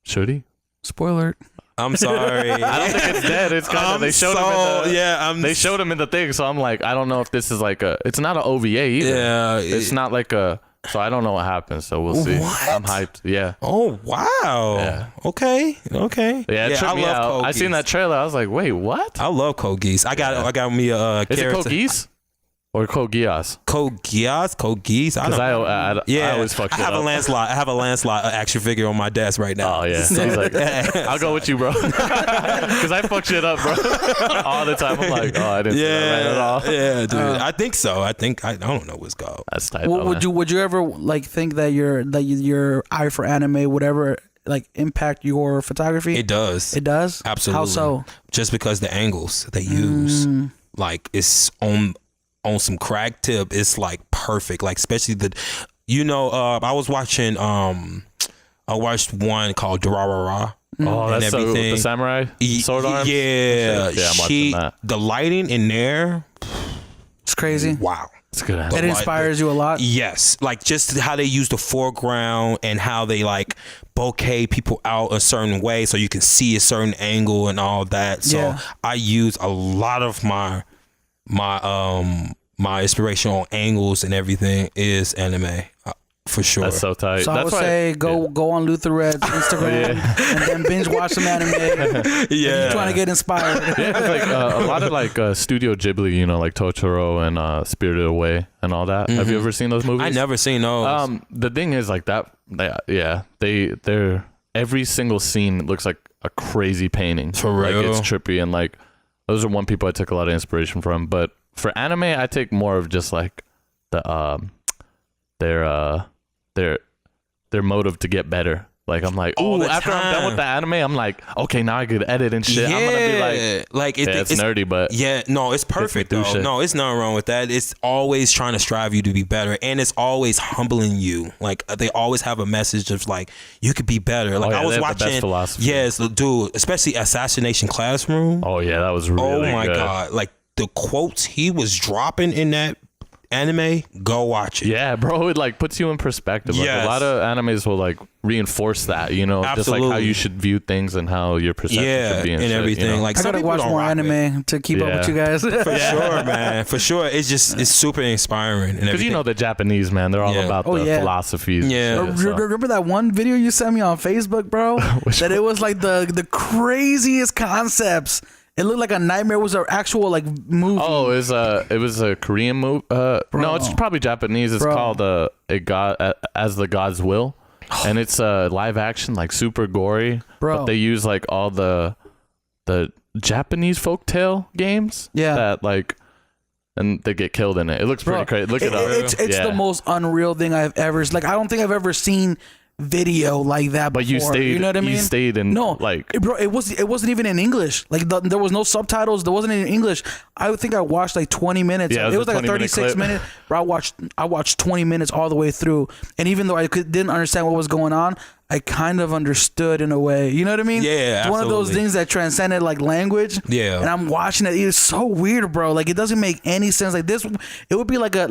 Should he? Spoiler. I'm sorry. I don't think it's dead. It's kind of they showed him in the they showed him in the thing, so I'm like, I don't know if this is like it's not an OVA either. Yeah, It's not like so I don't know what happens, so we'll see. What? I'm hyped. Yeah. Oh wow. Yeah. Okay. Yeah, it tripped me out. Code I seen Geass. that trailer. I was like, wait, what? I love Code Geass. I got me a Is it character. Code Geass or Code Geass? Code Geass. I Because don't. I always fuck I it have up. a Lancelot. I have a Lancelot action figure on my desk right now. Oh yeah. He's like, I'll go with you, bro. Because I fuck shit up, bro. All the time. I'm like, oh, I didn't see that right at all. Yeah, dude. I think so. I don't know what's called. That's tight. Well, though, man. would you ever like think that your eye for anime would ever like impact your photography? It does. It does? Absolutely. How so? Just because the angles they use, like it's on some crack tip, it's like perfect. Like especially I was watching I watched one called Durarara. Oh, and that's so everything. the samurai sword arms. Yeah, Yeah, I'm watching that. the lighting in there. It's crazy. Wow. It's good. It inspires you a lot. Yes, like just how they use the foreground and how they like bokeh people out a certain way so you can see a certain angle and all that. So Yeah. I use a lot of my inspiration on angles and everything is anime for sure. That's so tight. So I That's would say go on Luther Red's Instagram and then binge watch some anime. yeah, Trying to get inspired. Yeah, 'cause, like a lot of like Studio Ghibli, you know, like Totoro and Spirited Away and all that. Have you ever seen those movies? I never seen those. The thing is like that. They're every single scene looks like a crazy painting. For real? Like it's trippy and like those are one people I took a lot of inspiration from. But for anime, I take more of just like the their motive to get better. Like I'm like, All ooh, the after I'm done with time. the anime, I'm like, okay, now I could edit and shit. I'm gonna be like, it's nerdy, but yeah, no, it's perfect do though. shit. No, it's nothing wrong with that. It's always trying to strive you to be better, and it's always humbling you. Like they always have a message of like you could be better. Like yeah, I was they have the best watching, philosophy. yes, dude, especially Assassination Classroom. oh yeah, that was really Oh my good. god, like the quotes he was dropping in that anime, go watch it. Yeah, bro, it like puts you in perspective. Like Yes. a lot of animes will like reinforce that, you know, just like how Absolutely. you should view things and how your perception Yeah, should be and shit, everything. You know? Like I some gotta people watch don't more rock it. anime to keep up with Yeah. you guys. For sure, man. For sure, it's super inspiring and Because everything. you know the Japanese, man, they're all Yeah. about Oh, the yeah. philosophies. and Yeah. shit, so. Remember that one video you sent me on Facebook, bro? That it was like the craziest concepts. It looked like a nightmare. It was an actual like movie. Oh, it was a Korean movie. No, it's probably Japanese. It's Bro. called As the Gods Will, and it's live action, like super gory. Bro. But they use like all the Japanese folktale games. Yeah. That like, and they get killed in it. It looks pretty Bro, crazy. Look it up. It's Yeah. the most unreal thing I've ever. Like I don't think I've ever seen video like that before. But you stayed. You know what I mean? You stayed in. No, like. bro, it wasn't even in English. Like there was no subtitles. There wasn't in English. I think I watched like 20 minutes. Yeah, it was like a 20-minute 36 clip. minute. Bro, I watched 20 minutes all the way through, and even though I didn't understand what was going on, I kind of understood in a way. You know what I mean? Yeah, It's one of those absolutely. things that transcended like language. Yeah. And I'm watching it. It's so weird, bro. Like it doesn't make any sense. Like this, it would be like a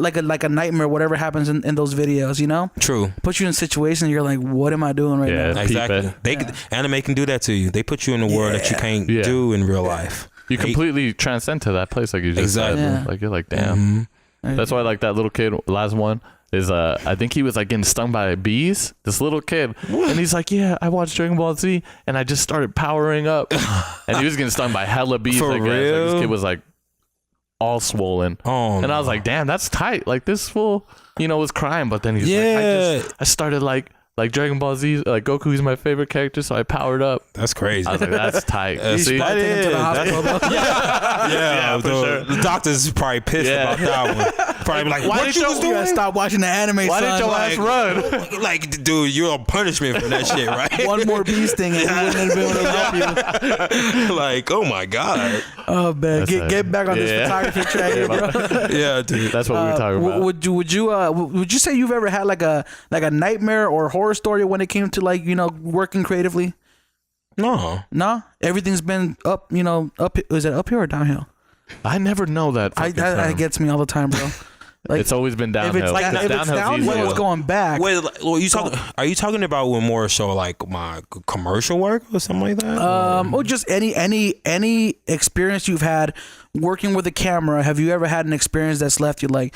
nightmare. Whatever happens in those videos, you know. True. Put you in a situation. You're like, what am I doing right Yeah. now? Exactly. Peep Anime can do that to you. They put you in a world that you can't Yeah. do in real life. You completely transcend to that place, like you just Exactly. said. Yeah. Like you're like, damn. That's why, like that little kid, last one is I think he was like getting stung by bees. This little kid, and he's like, yeah, I watched Dragon Ball Z, and I just started powering up, and he was getting stung by hella bees. For I guess. Like, real? this kid was like all swollen, Oh, and I was like, damn, that's tight. Like this fool, you know, was crying, but then he's Yeah. like, I started like like Dragon Ball Z, like Goku is my favorite character, so I powered up. That's crazy. I was like, that's tight. See? That is. Yeah, for sure. the doctor's probably pissed about that one. Probably like, Why what did you you was gotta doing? stop watching the anime? Why son? did your ass run? Like, dude, you're on punishment for that shit, right? One more beast thing and he wouldn't have been able to help you. Like, oh my god. Oh man, get back on this photography track, here, bro. Yeah, dude. That's what we were talking about. Would you say you've ever had like a nightmare or horror story when it came to like working creatively? No, everything's been up. Up. Is it uphill or downhill? I never know that. That gets me all the time, bro. Like, it's always been downhill. If it's downhill, it's going back. Wait, are you talking about when more so like my commercial work or something like that? Or just any experience you've had working with a camera. Have you ever had an experience that's left you like,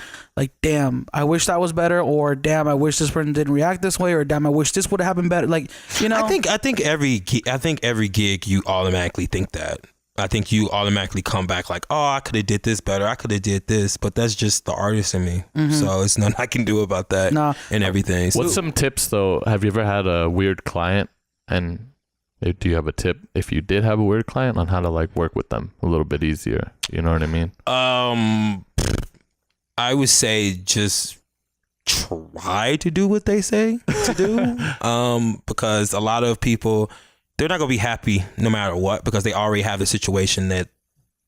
damn, I wish that was better, or damn, I wish this person didn't react this way, or damn, I wish this would have happened better. Like, I think every gig you automatically think that. I think you automatically come back like, oh, I could have did this better. I could have did this, but that's just the artist in me. So it's nothing I can do about that and everything. What's some tips though? Have you ever had a weird client, and do you have a tip if you did have a weird client on how to like work with them a little bit easier? You know what I mean? I would say just try to do what they say to do. Because a lot of people, they're not gonna be happy no matter what, because they already have a situation that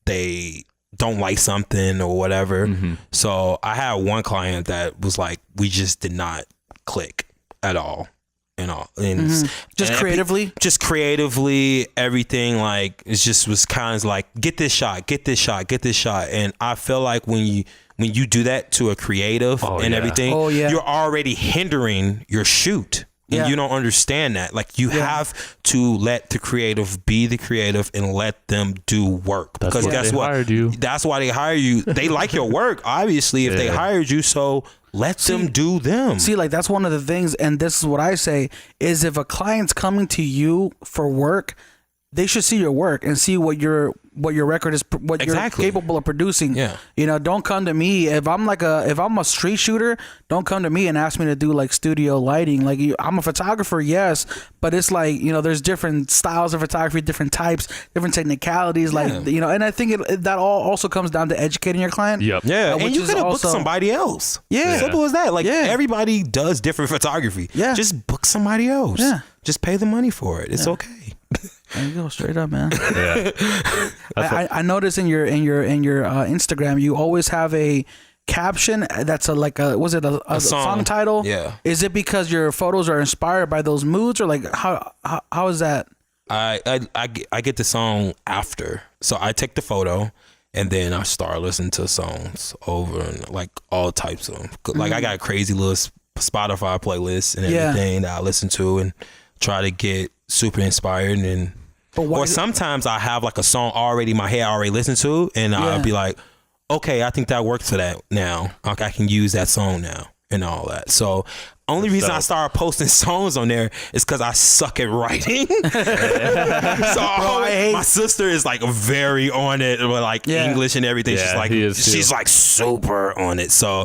they don't like something or whatever. So I had one client that was like, we just did not click at all. Just creatively, everything, like it just was kind of like, get this shot. And I feel like when you do that to a creative everything, you're already hindering your shoot. And you don't understand that. Like, you have to let the creative be the creative and let them do work. Because guess what? Hired you. That's why they hire you. They like your work, obviously, if they hired you. So let them do them. See, like, that's one of the things, and this is what I say, is if a client's coming to you for work, they should see your work and see what your record is, what you're capable of producing. Don't come to me if I'm a street shooter. Don't come to me and ask me to do like studio lighting. Like, I'm a photographer, yes, but it's like, there's different styles of photography, different types, different technicalities. Like, and I think that all also comes down to educating your client. And you could have booked somebody else. Simple as that. Like, everybody does different photography. Just book somebody else. Just pay the money for it. It's okay. There you go, straight up, man. I noticed in your Instagram, you always have a caption that's a song title? Yeah. Is it because your photos are inspired by those moods, or like how is that? I get the song after, so I take the photo and then I start listening to songs over, and like all types of them. Like, I got a crazy little Spotify playlist and everything that I listen to and try to get super inspired. And or sometimes I have like a song already in my head I already listened to, and I'll be like, okay, I think that works for that now. I can use that song now and all that. So only reason I started posting songs on there is because I suck at writing. My sister is like very on it with like English and everything. She's like super on it. So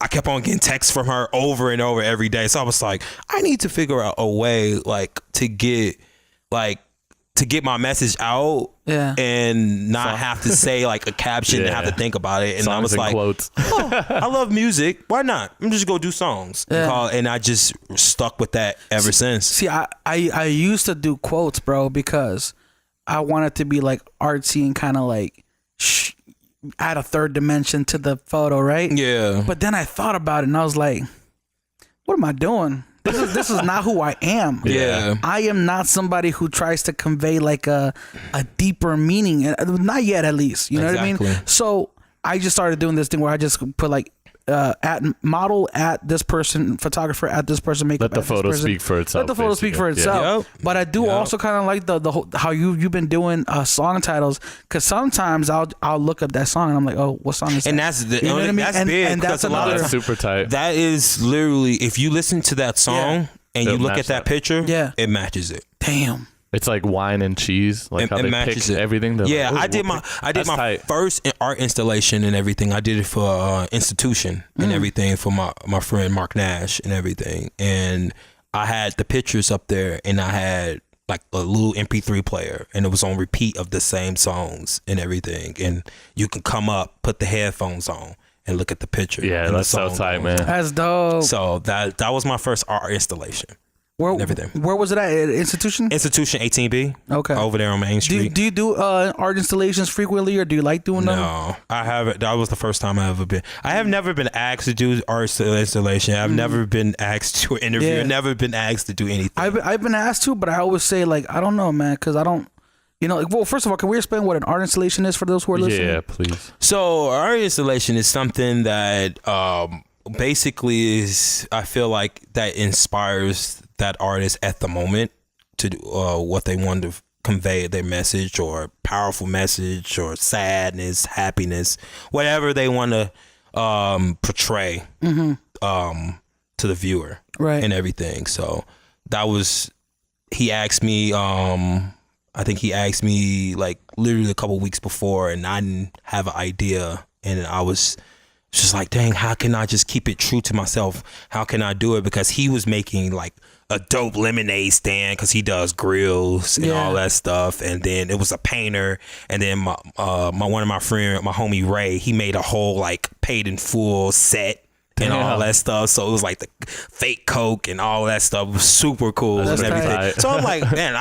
I kept on getting texts from her over and over every day. So I was like, I need to figure out a way like to get my message out and not have to say like a caption and have to think about it. And songs, I was like, quotes. I love music. Why not? I'm just go do songs. And I just stuck with that ever since. See, I used to do quotes, bro, because I wanted to be like artsy and kind of like add a third dimension to the photo, right? Yeah. But then I thought about it and I was like, what am I doing? This is not who I am. Yeah. I am not somebody who tries to convey like a deeper meaning. Not yet, at least. You know what I mean? So I just started doing this thing where I just put like at model at this person, photographer at this person, makeup. Let the photo speak for itself. Let the photo speak for itself. Yep. But I do also kind of like the whole, how you've been doing song titles, because sometimes I'll look up that song and I'm like, oh, what song is that? And that's the that's big. And that's another super tight. That is literally, if you listen to that song and you look at that picture, it matches it. Damn. It's like wine and cheese, like how they pick everything. Yeah, like, I did my first art installation and everything. I did it for institution and everything for my friend Mark Nash and everything. And I had the pictures up there, and I had like a little MP3 player, and it was on repeat of the same songs and everything. And you can come up, put the headphones on, and look at the picture. Yeah, that's so tight, man. That's dope. So that was my first art installation. And everything. Where was it at? Institution 18B. Okay. Over there on Main Street. Do you do art installations frequently, or do you like doing them? No, I haven't. That was the first time I ever been. I have never been asked to do art installation. I've never been asked to interview. Yeah. Never been asked to do anything. I've been asked to, but I always say like I don't know, man, because I don't. You know, well, first of all, can we explain what an art installation is for those who are listening? Yeah, please. So art installation is something that basically is, I feel like, that inspires that artist at the moment to do what they want to convey, their message, or powerful message, or sadness, happiness, whatever they want to portray to the viewer, Right. and everything. So that was, he asked me, I think he asked me like literally a couple weeks before, and I didn't have an idea, and I was just like, dang, how can I just keep it true to myself? How can I do it? Because he was making like a dope lemonade stand, because he does grills and all that stuff. And then it was a painter, and then my one of my friend, my homie Ray, he made a whole like paid in full set and all that stuff. So it was like the fake Coke and all that stuff. It was super cool and everything. Tight. So I'm like, man,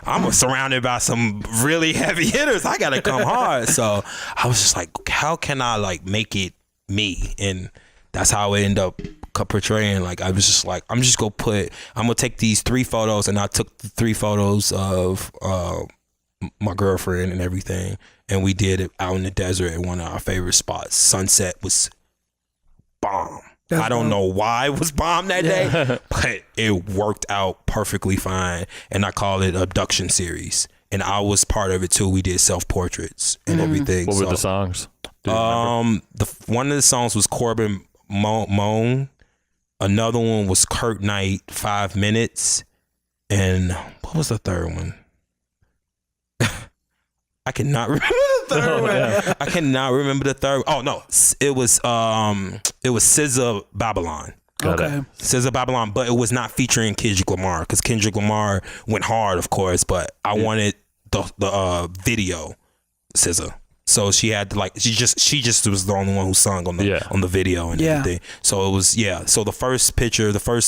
I'm surrounded by some really heavy hitters. I gotta come hard. So I was just like, how can I like make it me? And that's how it ended up portraying. Like, I was just like, I'm gonna take these 3 photos, and I took the 3 photos of my girlfriend and everything, and we did it out in the desert at one of our favorite spots. Sunset was bomb. I don't know why it was bomb that day, but it worked out perfectly fine. And I call it Abduction Series, and I was part of it too. We did self-portraits and everything. What were the songs? One of the songs was Corbin Moan. Another one was Kurt Knight, 5 Minutes. And what was the third one? I cannot remember the third one. I cannot remember the third. Oh no, it was SZA Babylon. Okay. SZA Babylon, but it was not featuring Kendrick Lamar, because Kendrick Lamar went hard, of course. But I wanted the video SZA. So she had to, like, she just was the only one who sung on the video and everything. So it was So the first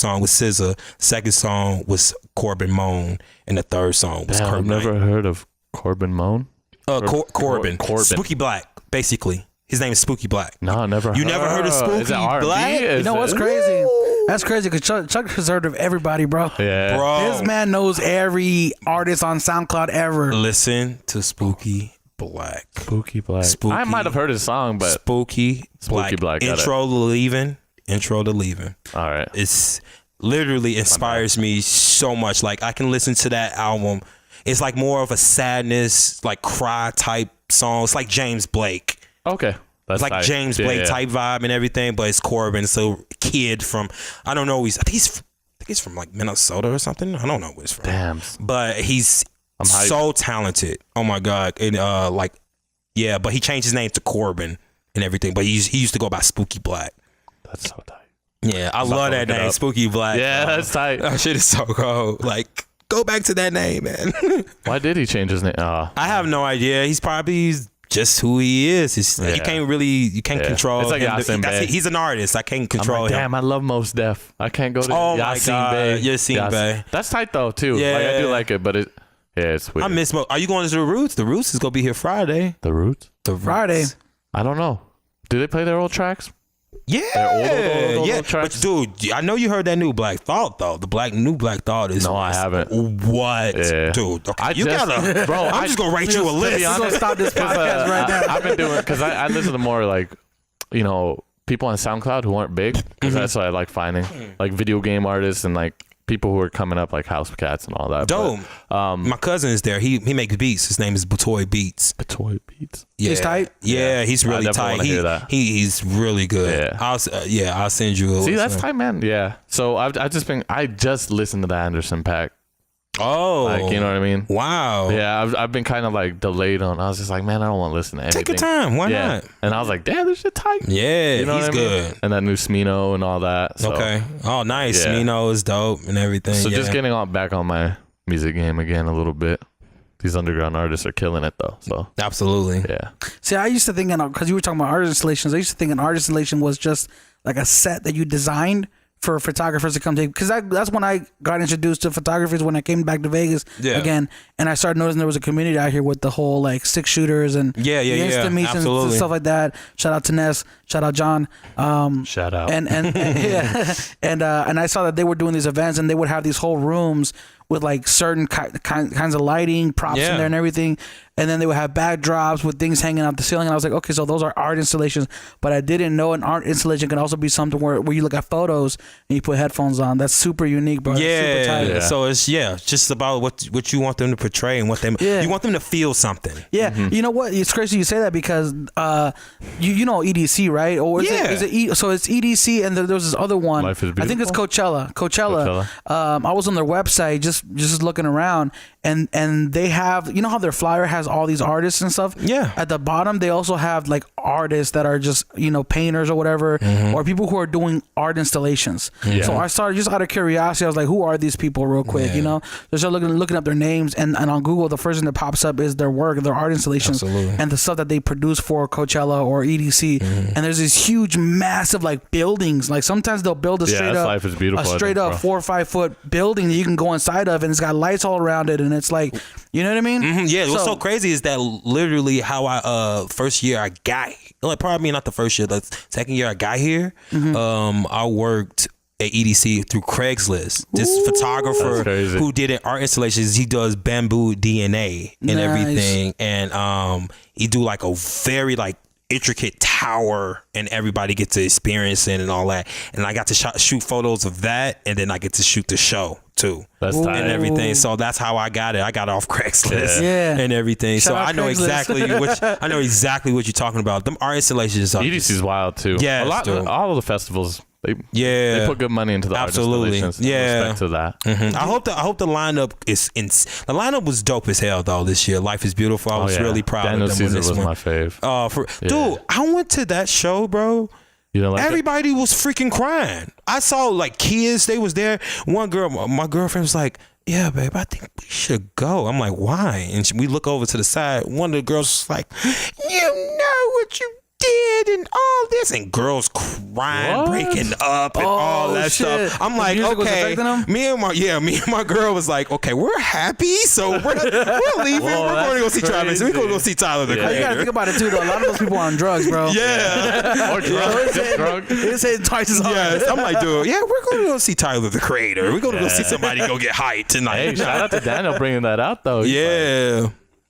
song was SZA, second song was Corbin Moan, and the third song was Kurt I've Knight. never heard of Corbin Moan. Corbin. Spooky Black, basically. His name is Spooky Black. No, never. You never heard of Spooky Is it R&B? Black? You know what's crazy? That's crazy, because Chuck has heard of everybody, bro. Yeah. Bro. This man knows every artist on SoundCloud ever. Listen to Spooky Black. Spooky Black. Spooky. I might have heard his song, but Spooky Black. got Intro to Leaving. all right. It's literally inspires me so much. Like, I can listen to that album. It's like more of a sadness, like cry type song. It's like James Blake. Okay. It's That's like tight. James Blake type vibe and everything, but it's Corbin. So kid from, I don't know, I think he's from like Minnesota or something. I don't know where he's from. Damn. But he's so talented. Oh my God. And but he changed his name to Corbin and everything. But he used to go by Spooky Black. That's so tight. Yeah, I love that name, Spooky Black. Yeah, that's tight. That shit is so cold. Like, go back to that name, man. Why did he change his name? I have no idea. He's probably just who he is. You can't control It's like him. Yasin Bey. He's an artist. I can't I'm control like, him. damn, I love Mos Def. I can't go to Oh my Yasin God, Bey. Yasin Bey. That's tight though too. Yeah. Like, I do like it, but it's weird. I miss Are you going to the Roots? The Roots is going to be here Friday. The Roots? The Roots. Friday. I don't know. Do they play their old tracks? Yeah, old tracks? But dude, I know you heard that new Black Thought though. The new Black Thought is. No, I haven't. What, dude? Okay, gotta, bro. I'm just gonna write you a list. We're gonna stop this podcast right now. I've been doing because I listen to more like, people on SoundCloud who aren't big, because that's what I like finding, like video game artists and like people who are coming up, like House Cats and all that. Dope. But, my cousin is there. He makes beats. His name is Batoy Beats. Batoy Beats. Yeah. He's tight? Yeah, he's really tight. Wanna hear that. He's really good. Yeah. I'll send you. See, that's tight, man. Yeah. So I just listened to the Anderson .Paak Oh, Like, you know what I mean? Wow. Yeah, I've been kind of like delayed on. I was just like, man, I don't want to listen to anything. Take your time. Why yeah. not? And I was like, damn, this shit tight. Yeah, You know he's what I mean? good. And that new Smino and all that. So, Okay. Oh, nice. Yeah. Smino is dope and everything. So yeah. just getting back on my music game again a little bit. These underground artists are killing it though. So Absolutely. yeah. See, I used to think, because you were talking about art installations, I used to think an art installation was just like a set that you designed for photographers to come take. Because that's when I got introduced to photographers when I came back to Vegas again, and I started noticing there was a community out here with the whole like 6 shooters and the instant meets and Absolutely. stuff like that. Shout out to Ness. Shout out John. Shout out. And yeah, and I saw that they were doing these events, and they would have these whole rooms with like certain kinds of lighting, props in there and everything. And then they would have backdrops with things hanging out the ceiling. And I was like, okay, so those are art installations. But I didn't know an art installation can also be something where you look at photos and you put headphones on. That's super unique, bro. Yeah. Super tight. So it's just about what you want them to portray and what you want them to feel something. Yeah, you know what? It's crazy you say that because you know EDC, right? Or is it so it's EDC and there's this other one. Life is I think it's Beautiful? Coachella. I was on their website just looking around and they have, you know how their flyer has all these artists and stuff? Yeah. At the bottom they also have like artists that are just, you know, painters or whatever, or people who are doing art installations. So I started just out of curiosity, I was like, who are these people real quick, you know? So I started looking up their names and on Google the first thing that pops up is their work, their art installations and the stuff that they produce for Coachella or EDC. And there's these huge massive like buildings, like sometimes they'll build a straight up Life is Beautiful, a straight up 4 or 5 foot building that you can go inside of, and it's got lights all around it, and it's like, you know what I mean? Yeah, what's so crazy is that literally how I first year I got, like probably not the first year, the second year I got here, I worked at EDC through Craigslist. This photographer who did art installations, he does bamboo DNA and everything, and he do like a very like intricate tower, and everybody gets to experience it and all that. And I got to shoot photos of that, and then I get to shoot the show too. That's tight. And everything. So that's how I got it. I got it off Craigslist and everything. Shout so out I know Craigslist. exactly what you're talking about. Them art installations are EDC's wild too. Yeah, all of the festivals. They put good money into the art installations. Respect to that. I hope the lineup is the lineup was dope as hell though this year. Life is Beautiful. I was really proud Daniel of them. Caesar This was one. my fave. Dude, I went to that show, bro. You know, like everybody was freaking crying. I saw like kids, they was there. One girl, my girlfriend was like, yeah, babe, I think we should go. I'm like, why? And we look over to the side. One of the girls was like, you know what you did and all this, and girls crying, breaking up and all that stuff. I'm like, okay, me and my girl was like, okay, we're happy, so we're leaving. We're going to go see Travis. We're going to go see Tyler the Creator. You gotta think about it too though. A lot of those people are on drugs, bro. or drug. It's hitting twice as hard. Yes, I'm like, dude, we're going to go see Tyler the Creator. We're going to go see somebody go get hyped tonight. Hey, shout out to Daniel bringing that out though.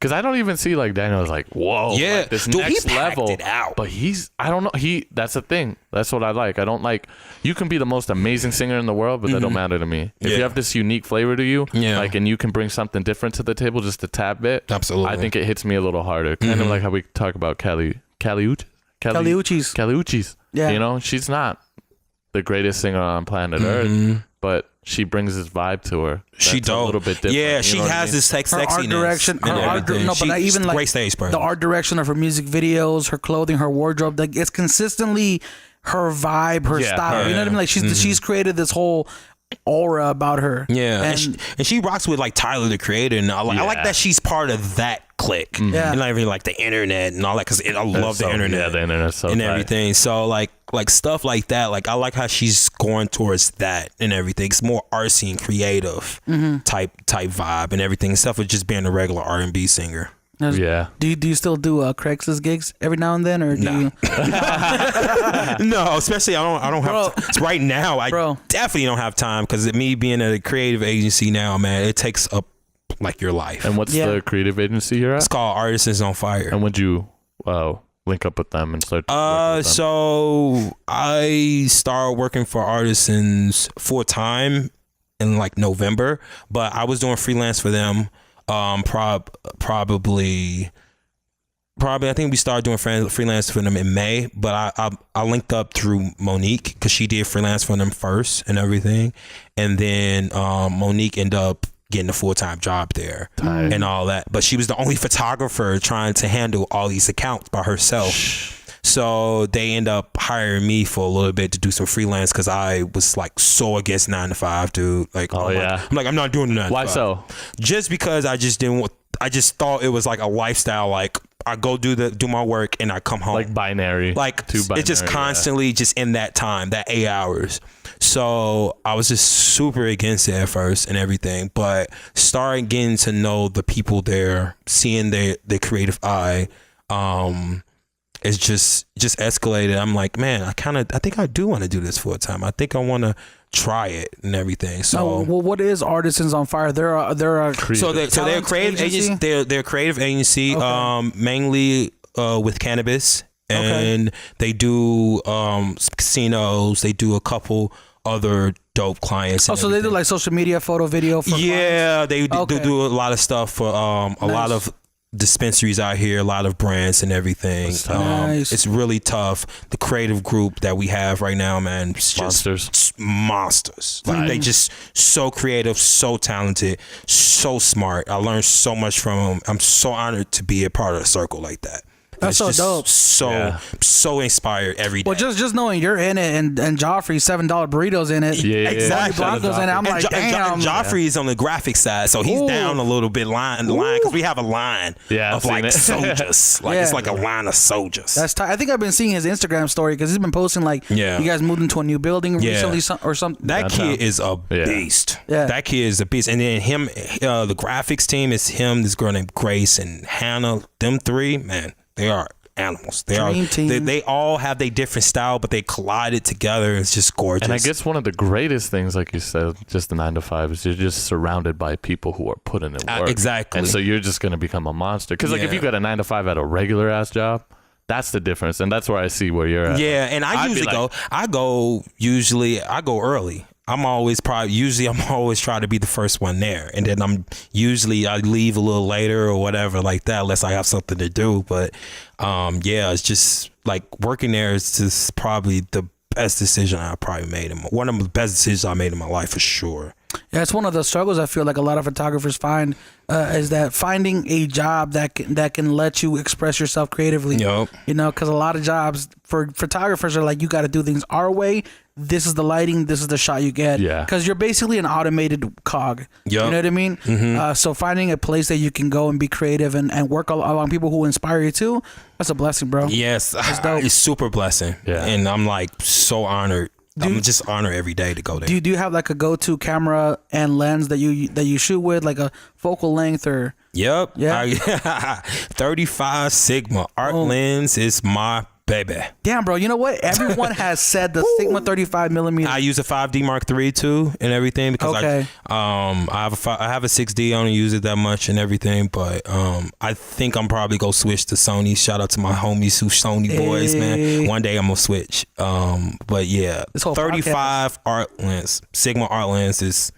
Because I don't even see like Daniel is like, whoa, like this dude, next he level. it out. But I don't know. That's the thing. That's what I like. I don't like, you can be the most amazing singer in the world, but that don't matter to me. If you have this unique flavor to you, like, and you can bring something different to the table, just a tad bit. Absolutely. I think it hits me a little harder. Kind of like how we talk about Kelly Uchis. Yeah. You know, she's not the greatest singer on planet Earth, but she brings this vibe to her. She dope. A little bit different. Yeah, she has this sexiness. Art direction, even like great stage, bro. The art direction of her music videos, her clothing, her wardrobe, like it's consistently her vibe, her style. You know what I mean? Like she's created this whole aura about her. Yeah, and she rocks with like Tyler the Creator, and I like that she's part of that clique. Yeah, and not even like the internet and all that, because I love the internet. Yeah, the internet's so and tight. everything. So like stuff like that. Like I like how she's going towards that and everything. It's more artsy and creative type vibe and everything. Stuff with just being a regular R&B singer. Yeah. Do you still do Craigslist gigs every now and then, or do you? No, especially I don't have right now. I definitely don't have time, because me being at a creative agency now, man, it takes up like your life. And what's the creative agency you're at? It's called Artisans on Fire. And would you link up with them and start? So I started working for Artisans full time in like November, but I was doing freelance for them. Probably I think we started doing freelance for them in May, but I linked up through Monique, because she did freelance for them first and everything, and then Monique ended up getting a full-time job there and all that. But she was the only photographer trying to handle all these accounts by herself. So they end up hiring me for a little bit to do some freelance because I was like so against 9 to 5, dude. Like, I'm not doing the 9 to 5. Why so? Just because I just didn't want. I just thought it was like a lifestyle. Like I go do my work and I come home. Like binary. Like too binary, it's just constantly just in that time, that 8 hours. So I was just super against it at first and everything, but starting getting to know the people there, seeing their creative eye, it's just escalated. I'm like, man, I think I do want to do this full time. I think I want to try it and everything. So, well, what is Artisans on Fire? They're a they're a creative agency. They're a creative agency, mainly with cannabis, and they do casinos. They do a couple other dope clients. So they do like social media, photo, video. For clients? They do a lot of stuff for a lot of dispensaries out here, a lot of brands and everything. Nice. It's really tough. The creative group that we have right now, man, it's just monsters. Like they just so creative, so talented, so smart. I learned so much from them. I'm so honored to be a part of a circle like that. That's so dope. So inspired every day. Well, just knowing you're in it and Joffrey's $7 burritos in it. Yeah, exactly. Blancos in it. I'm like, damn. And Joffrey's on the graphic side, so he's down a little bit line because we have a line of like soldiers. Like it's like a line of soldiers. That's tight. I think I've been seeing his Instagram story because he's been posting like, you guys moved into a new building recently or something. That kid is a beast. Yeah. That kid is a beast. And then him, the graphics team is him, this girl named Grace and Hannah. Them three, man. They are animals. They all have their different style, but they collided together. It's just gorgeous. And I guess one of the greatest things, like you said, just the 9 to 5, is you're just surrounded by people who are putting in work. Exactly. And so you're just going to become a monster. Because like if you got a 9 to 5 at a regular ass job, that's the difference. And that's where I see where you're at. Yeah, and I go early. I'm always trying to be the first one there, and then I leave a little later or whatever like that, unless I have something to do. But it's just like working there is just probably the best decision I probably made. One of the best decisions I made in my life for sure. Yeah, it's one of the struggles I feel like a lot of photographers find is that finding a job that can let you express yourself creatively. Yep. You know, because a lot of jobs for photographers are like, you got to do things our way. This is the lighting. This is the shot you get. Yeah. Because you're basically an automated cog. Yep. You know what I mean? Mm-hmm. So finding a place that you can go and be creative and work along people who inspire you too, that's a blessing, bro. Yes. It's super blessing. Yeah. And I'm like so honored. I'm just honored every day to go there. Do you have like a go-to camera and lens that you shoot with, like a focal length or? Yep. Yeah. 35 Sigma art lens is my baby. Damn, bro. You know what? Everyone has said the Sigma 35mm. I use a 5D Mark III too and everything because I have a 6D. I don't use it that much and everything, but I think I'm probably gonna switch to Sony. Shout out to my homies who Sony boys, man. One day I'm gonna switch. But yeah, 35 art lens, Sigma art lens is.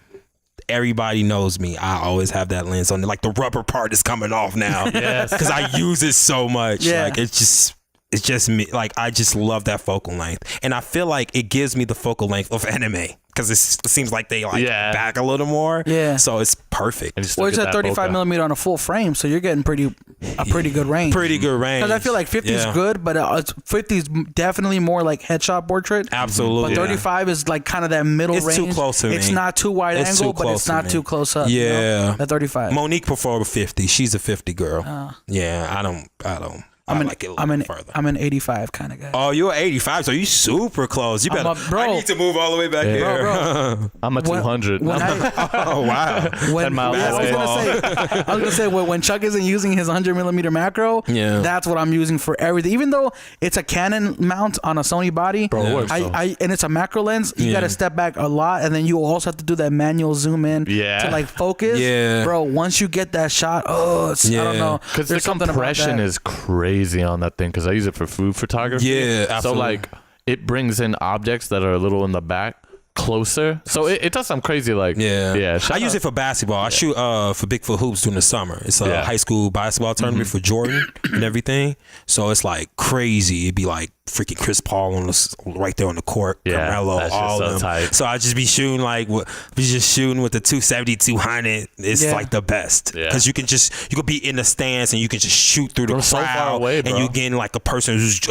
Everybody knows me. I always have that lens on. Like the rubber part is coming off now. Yes, because I use it so much. Yeah. Like it's just me. Like I just love that focal length, and I feel like it gives me the focal length of anime because it seems like they back a little more. Yeah, so it's perfect. Well, it's a 35mm on a full frame, so you're getting a pretty good range. Pretty good range. Because I feel like 50 is good, but 50 is definitely more like headshot portrait. Absolutely. But 35 is like kind of that middle range. It's too close to me. It's not too wide angle, but it's not too close up. Yeah. You know? At 35. Monique prefer a 50. She's a 50 girl. Yeah, I don't. like it a little further. I'm an 85 kind of guy. Oh, you're 85, so you super close. You better. I need to move all the way back here. Bro. I'm a 200. Oh wow. 10 miles away. I was gonna say when Chuck isn't using his 100mm macro, that's what I'm using for everything. Even though it's a Canon mount on a Sony body, and it's a macro lens, you got to step back a lot, and then you also have to do that manual zoom in to like focus. Yeah, bro. Once you get that shot, I don't know, because the compression is crazy on that thing because I use it for food photography. Yeah, absolutely. So like it brings in objects that are a little in the back, closer. So it does sound crazy. Like Yeah. shout I use out. it for basketball. I shoot for Bigfoot Hoops during the summer. It's a high school basketball tournament for Jordan and everything. So it's like crazy. It'd be like freaking Chris Paul right there on the court. Carmelo, that's all just of so them. tight. So I just be shooting with the 270, 200. It's like the best because you can be in the stands and you can just shoot through the crowd so far away, bro. and you getting like a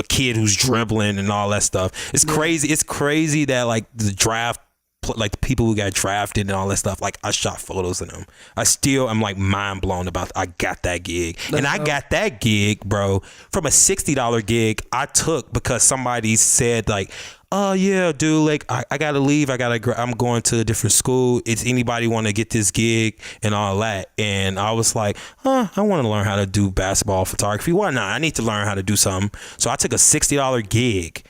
kid who's dribbling and all that stuff. It's crazy. It's crazy that like the draft, like the people who got drafted and all that stuff, like I shot photos of them. I'm like mind blown about I got that gig. I got that gig, bro, from a $60 gig I took because somebody said like, oh yeah, dude, like I gotta leave. I'm going to a different school. It's anybody want to get this gig and all that. And I was like, I want to learn how to do basketball photography. Why not? I need to learn how to do something. So I took a $60 gig.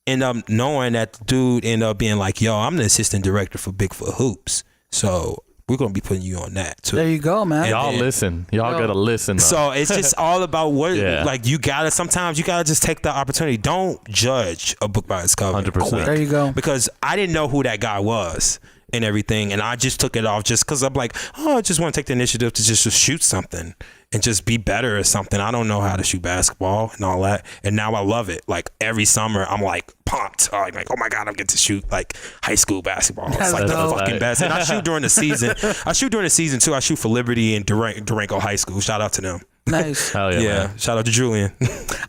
End up knowing that the dude ended up being like, yo, I'm the assistant director for Bigfoot Hoops. So we're going to be putting you on that too. There you go, man. Y'all listen. Y'all got to listen. Though. So it's just all about like sometimes you got to just take the opportunity. Don't judge a book by its cover. 100%. There you go. Because I didn't know who that guy was and everything. And I just took it off just because I'm like, I just want to take the initiative to just shoot something and just be better at something. I don't know how to shoot basketball and all that. And now I love it. Like every summer I'm like pumped. I'm like, oh my God, I get to shoot like high school basketball. It's like the fucking best. And I shoot during the season. I shoot during the season too. I shoot for Liberty and Durango High School. Shout out to them. Nice. Hell yeah, man. Shout out to Julian.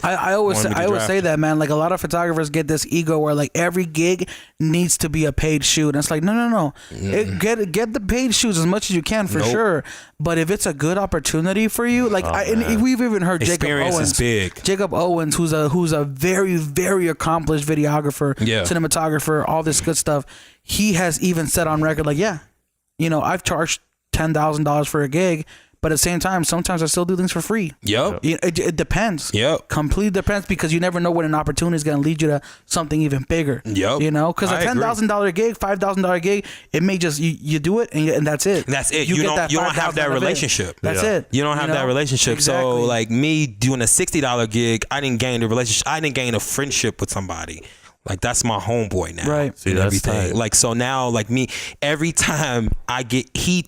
I always say that, man. Like a lot of photographers get this ego where like every gig needs to be a paid shoot. And it's like no. Get the paid shoots as much as you can for sure. But if it's a good opportunity for you, like and we've even heard Experience Jacob Owens. is big. Jacob Owens, who's a very, very accomplished videographer, cinematographer, all this good stuff. He has even said on record, like, I've charged $10,000 for a gig. But at the same time, sometimes I still do things for free. Yep. It depends. Yep. Completely depends because you never know when an opportunity is going to lead you to something even bigger. Yep. Because a $10,000 gig, $5,000 gig, it may just, you do it and that's it. That's it. You don't have that relationship. That's it. You don't have that relationship. Exactly. So like me doing a $60 gig, I didn't gain a relationship. I didn't gain a friendship with somebody. Like that's my homeboy now. Right. See, and that's everything. tight. Like so now, like me, every time I get he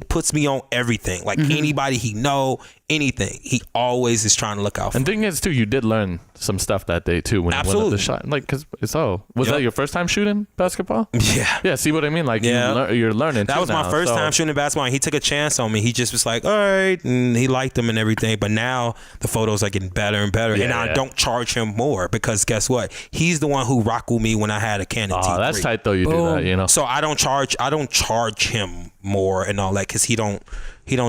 puts me on everything. Like anybody he know, anything. He always is trying to look out for. And thing is too, you did learn some stuff that day too when you went up the shot. Like, cause was that your first time shooting basketball? Yeah. See what I mean? Like you're learning. That was my first time shooting basketball. And he took a chance on me. He just was like, all right, and he liked them and everything. But now the photos are getting better and better, and I don't charge him more because guess what? He's the one who rocked with me when I had a Canon T3. That's tight though. You do that, So I don't charge him more and all that because he don't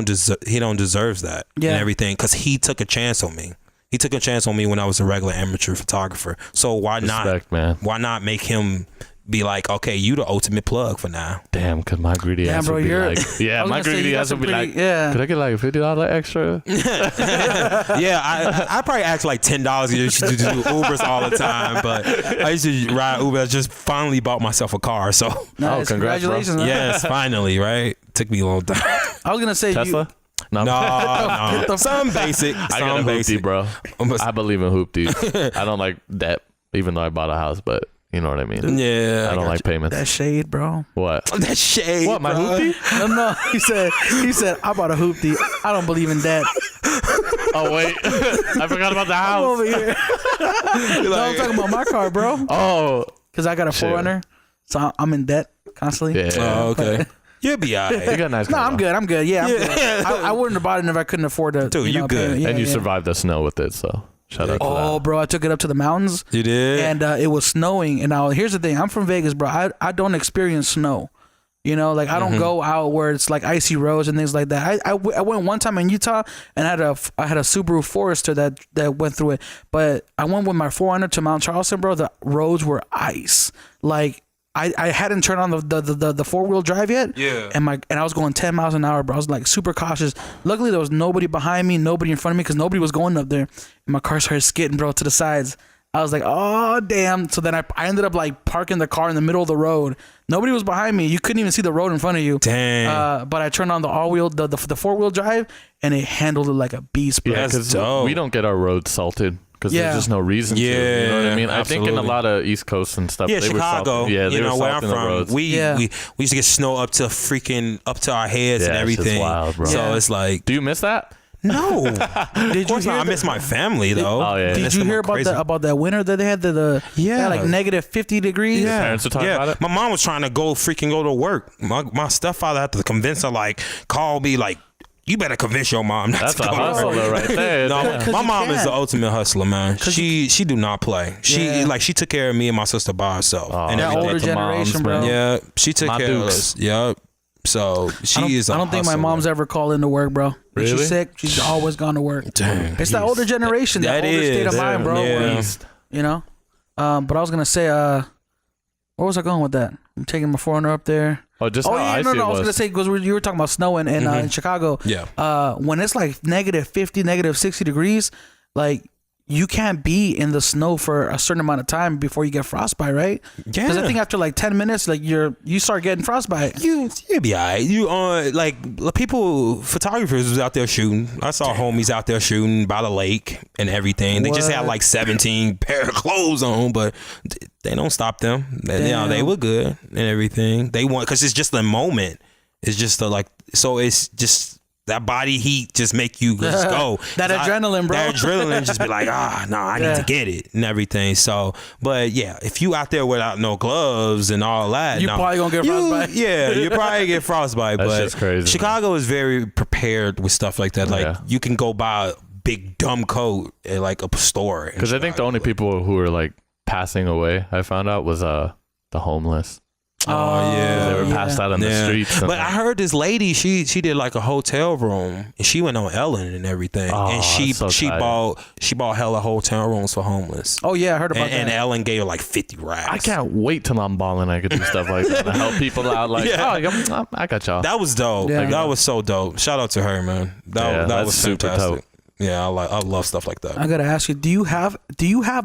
deserves that and everything because he took a chance on me. He took a chance on me when I was a regular amateur photographer. So why not make him be like, okay, you the ultimate plug for now. Damn, because my greedy ass would be like, my greedy ass would be like, could I get like $50 extra? I probably ask like $10 to do Ubers all the time, but I used to ride Uber. I just finally bought myself a car, so. Nice. Congratulations. Yes, finally, right? Took me a long time. I was going to say Tesla? No. Some basic. I got a hoopty, bro. I believe in hoopty. I don't like debt, even though I bought a house, but you know what I mean. Yeah. I don't like payments. that shade, bro. What? That shade. What, my hoopty? No. He said, I bought a hoopty. I don't believe in that. Oh, wait. I forgot about the I'm house. over here. I'm talking about my car, bro. Oh. Because I got a 4Runner, so I'm in debt constantly. Yeah. Oh, okay. You'll be all right. You got a nice car. No, I'm good. Yeah, I'm good. I wouldn't have bought it if I couldn't afford to. Dude, you good. Yeah, and you survived the snow with it, so shout out to that. Oh, bro, I took it up to the mountains. You did? And it was snowing. And now here's the thing. I'm from Vegas, bro. I don't experience snow. You know, like I don't go out where it's like icy roads and things like that. I went one time in Utah and I had a Subaru Forester that went through it. But I went with my 400 to Mount Charleston, bro. The roads were ice. Like I hadn't turned on the 4-wheel drive yet. Yeah. And I was going 10 miles an hour, bro. I was like super cautious. Luckily there was nobody behind me, nobody in front of me because nobody was going up there. And my car started skidding, bro, to the sides. I was like, oh, damn. So then I ended up like parking the car in the middle of the road. Nobody was behind me. You couldn't even see the road in front of you. Dang. But I turned on the all-wheel, the 4-wheel drive, and it handled it like a beast, bro. Yeah, because we don't get our roads salted because Yeah. there's just no reason to. You know what I mean? I think in a absolutely. lot of East Coast and stuff. Yeah, they Chicago. Were they you were know where I'm salting the from. roads. We Yeah. we used to get snow up to our heads and Yeah, it's just everything. wild, bro. So Yeah. it's like Do you miss that? no. Did Of course not. I miss my family though. Oh, yeah. Did you hear about that winter that they had? They Yeah. had like negative 50 degrees. Yeah. Parents were talking about it? My mom was trying to go to work. My stepfather had to convince her, like, call me, like, you better convince your mom not That's to a go to hustler work. right there. No, Yeah. my you mom is can. the ultimate hustler, man. She do not play. Yeah. She took care of me and my sister by herself. Oh, and That shout out older to moms, generation, bro. man. yeah, she took My care Dukes. of us. Yep. So she is. I don't think my mom's ever called into work, bro. When Really? she's sick, she's always gone to work. Damn. It's that older generation, that older state of mind, bro. Yeah. where, you know. But I was gonna say, where was I going with that? I'm taking my foreigner up there. Oh, just Oh how yeah, icy no, it I was was. gonna say because you were talking about snow in Chicago. Yeah. When it's like negative 50, negative 60 degrees, like you can't be in the snow for a certain amount of time before you get frostbite, right? Yeah. Because I think after like 10 minutes, like you start getting frostbite. You'll be alright. You like photographers was out there shooting. I saw homies out there shooting by the lake and everything. They just had What? like 17 pair of clothes on, but they don't stop them. They, you know, they were good and everything. They want because it's just the moment. It's just so it's just. That body heat just make you just go. That adrenaline, bro. That adrenaline just be like, I need to get it and everything. So, but yeah, if you out there without no gloves and all that, You probably gonna get frostbite. Yeah, you probably get frostbite. That's but just crazy, Chicago is very prepared with stuff like that. Like Yeah. you can go buy a big dumb coat at like a store. in Because I think the Chicago. only people who were like passing away, I found out, was the homeless. Oh yeah. They were yeah. passed out on the streets. and But I heard this lady, she did like a hotel room and she went on Ellen and everything. Oh, and she that's so tight. bought hella hotel rooms for homeless. Oh yeah, I heard about And that. Ellen gave her like 50 racks. I can't wait till I'm balling. I could do stuff like that to help people out. Like, Yeah. I got y'all. That was dope. Yeah. Like, that was so dope. Shout out to her, man. That that's was super fantastic. dope. Yeah, I love stuff like that. I gotta ask you, do you have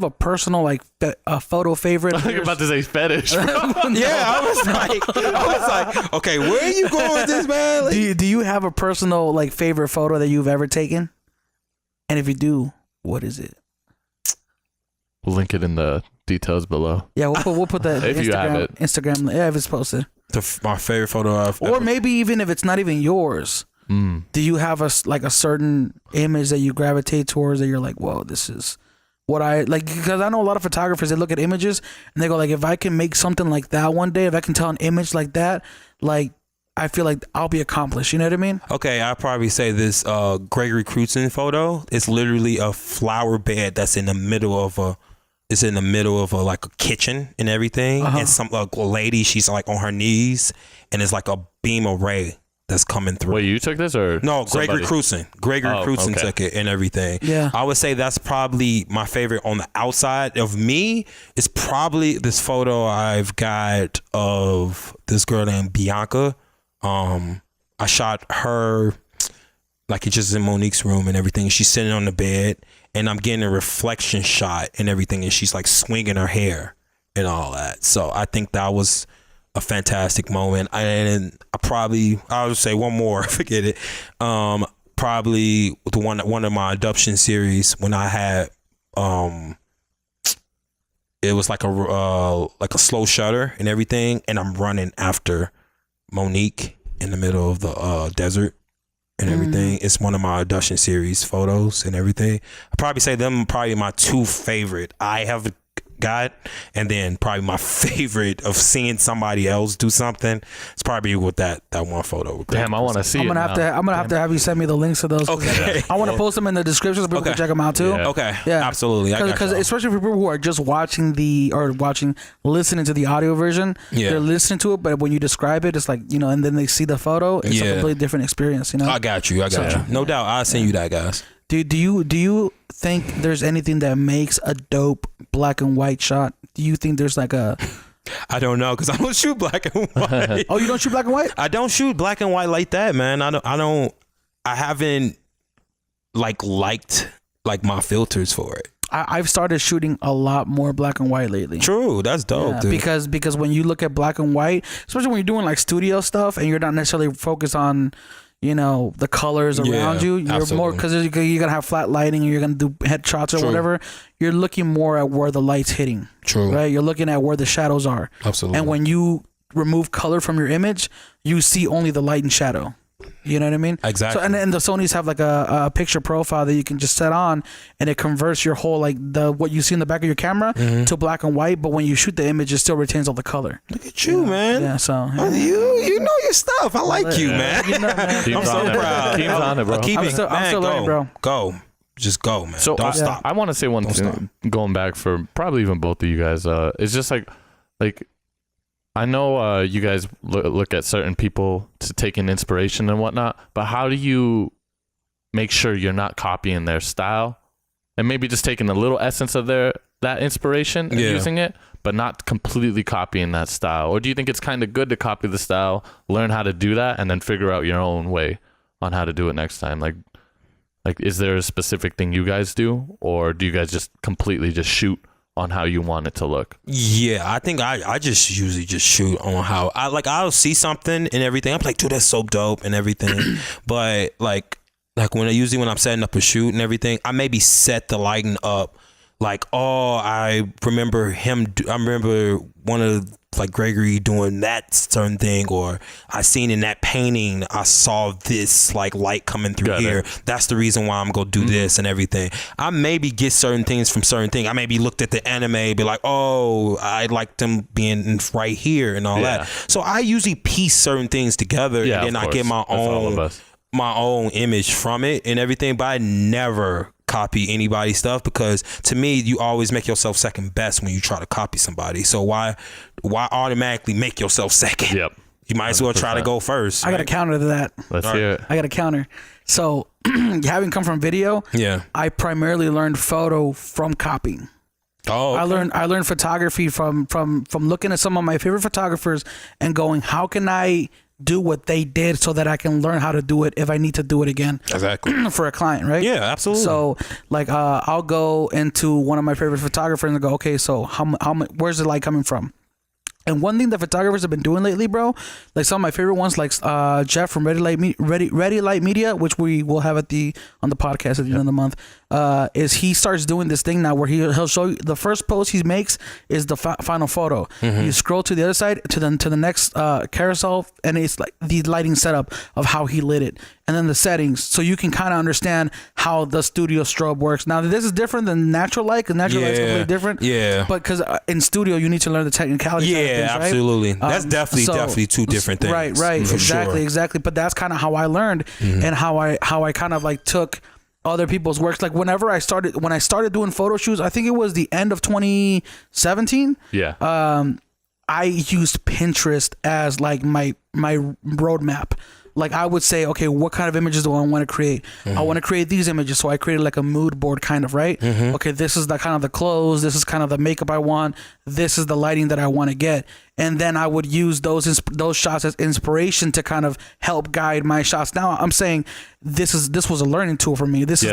a personal like a photo favorite? I was about to say fetish. Bro. Yeah, I was like, okay, where are you going with this, man? Like, do you have a personal like favorite photo that you've ever taken? And if you do, what is it? We'll link it in the details below. Yeah, we'll put that If you have it. Instagram. Yeah, if it's posted, my favorite photo I've or ever- maybe even if it's not even yours. Do you have a certain image that you gravitate towards that you're like, whoa, this is what I like? Because I know a lot of photographers, they look at images and they go like, if I can make something like that one day, if I can tell an image like that, like I feel like I'll be accomplished. You know what I mean? Okay, I'll probably say this Gregory Crutzen photo. It's literally a flower bed that's in the middle of like a kitchen and everything. And some a lady, she's like on her knees and it's like a beam of ray that's coming through. Wait, you took this or No, Gregory somebody? Crutzen. Gregory Crutzen okay. took it and everything. Yeah. I would say that's probably my favorite on the outside of me. It's probably this photo I've got of this girl named Bianca. I shot her like it's just in Monique's room and everything. She's sitting on the bed and I'm getting a reflection shot and everything. And she's like swinging her hair and all that. So I think that was a fantastic moment. And I would say one more, forget it. Probably one of my adoption series when I had it was like a slow shutter and everything, and I'm running after Monique in the middle of the desert and everything. It's one of my adoption series photos and everything. I'd probably say them probably my two favorite I have got, and then probably my favorite of seeing somebody else do something. It's probably with that one photo. Damn, I want to see I'm it gonna have to have you send me the links to those. Okay. I want to post them in the description so people can check them out too. Yeah. Okay. Yeah, Absolutely. I got Because y'all. especially for people who are just listening to the audio version, Yeah. they're listening to it, but when you describe it, it's like, you know, and then they see the photo, it's a Yeah. completely different experience, you know. I got you. No doubt. I'll send you that, guys. Do you think there's anything that makes a dope black and white shot? Do you think there's like a I don't know because I don't shoot black and white. Oh, you don't shoot black and white? I don't shoot black and white like that, man. I haven't liked like my filters for it. I've started shooting a lot more black and white lately. True, that's dope, Yeah, dude. because when you look at black and white, especially when you're doing like studio stuff and you're not necessarily focused on, you know, the colors around you. You're absolutely. more, because you're gonna have flat lighting and you're gonna do headshots or whatever. You're looking more at where the light's hitting. True. Right. You're looking at where the shadows are. Absolutely. And when you remove color from your image, you see only the light and shadow. You know what I mean? Exactly. So, and the Sonys have like a picture profile that you can just set on, and it converts your whole, like, what you see in the back of your camera to black and white. But when you shoot the image, it still retains all the color. Look at you, man. Yeah. So you know your stuff. I like you, man. You know, man. Keep I'm so on it. proud. Keep on it, bro. I'm still learning, bro. Go. Just go, man. So Don't stop. I want to say one thing, going back for probably even both of you guys. It's just like I know you guys look at certain people to take in inspiration and whatnot, but how do you make sure you're not copying their style and maybe just taking a little essence of that inspiration and using it, but not completely copying that style? Or do you think it's kind of good to copy the style, learn how to do that, and then figure out your own way on how to do it next time? Like, is there a specific thing you guys do, or do you guys just completely just shoot on how you want it to look? Yeah, I think I just usually just shoot on how I'll see something and everything. I'm like, dude, that's so dope and everything. But like when I'm setting up a shoot and everything, I maybe set the lighting up. Like, I remember one of like Gregory doing that certain thing, or I seen in that painting, I saw this like light coming through here. That's the reason why I'm gonna do this and everything. I maybe get certain things from certain things. I maybe looked at the anime, be like, I like them being right here and all that. So I usually piece certain things together, and then I get my own image from it and everything. But I never copy anybody's stuff, because to me, you always make yourself second best when you try to copy somebody. So why automatically make yourself second? Yep. You might as well try to go first. I got a counter to that. Let's hear it. I got a counter. So having come from video, I primarily learned photo from copying. Oh, okay. I learned photography from looking at some of my favorite photographers and going, how can I do what they did so that I can learn how to do it if I need to do it again. Exactly. For a client, right? Yeah, absolutely. So like I'll go into one of my favorite photographers and go, okay, so how where's the light coming from? And one thing that photographers have been doing lately, bro, like some of my favorite ones, like Jeff from Ready Light Media, which we will have on the podcast at the end of the month, is he starts doing this thing now where he'll show you the first post he makes is the final photo. You scroll to the other side to the next carousel, and it's like the lighting setup of how he lit it, and then the settings, so you can kind of understand how the studio strobe works. Now this is different than natural light, because natural light is completely different. Yeah, but because in studio you need to learn the technicality. Yeah, things, right? Absolutely. That's definitely two different things. Right. Exactly. But that's kind of how I learned, and how I kind of like took other people's works. Like when I started doing photo shoots, I think it was the end of 2017. Yeah. I used Pinterest as like my roadmap. Like I would say, okay, what kind of images do I want to create? I want to create these images. So I created like a mood board kind of, right? Okay, this is the kind of the clothes. This is kind of the makeup I want. This is the lighting that I want to get. And then I would use those shots as inspiration to kind of help guide my shots. Now I'm saying this was a learning tool for me. This is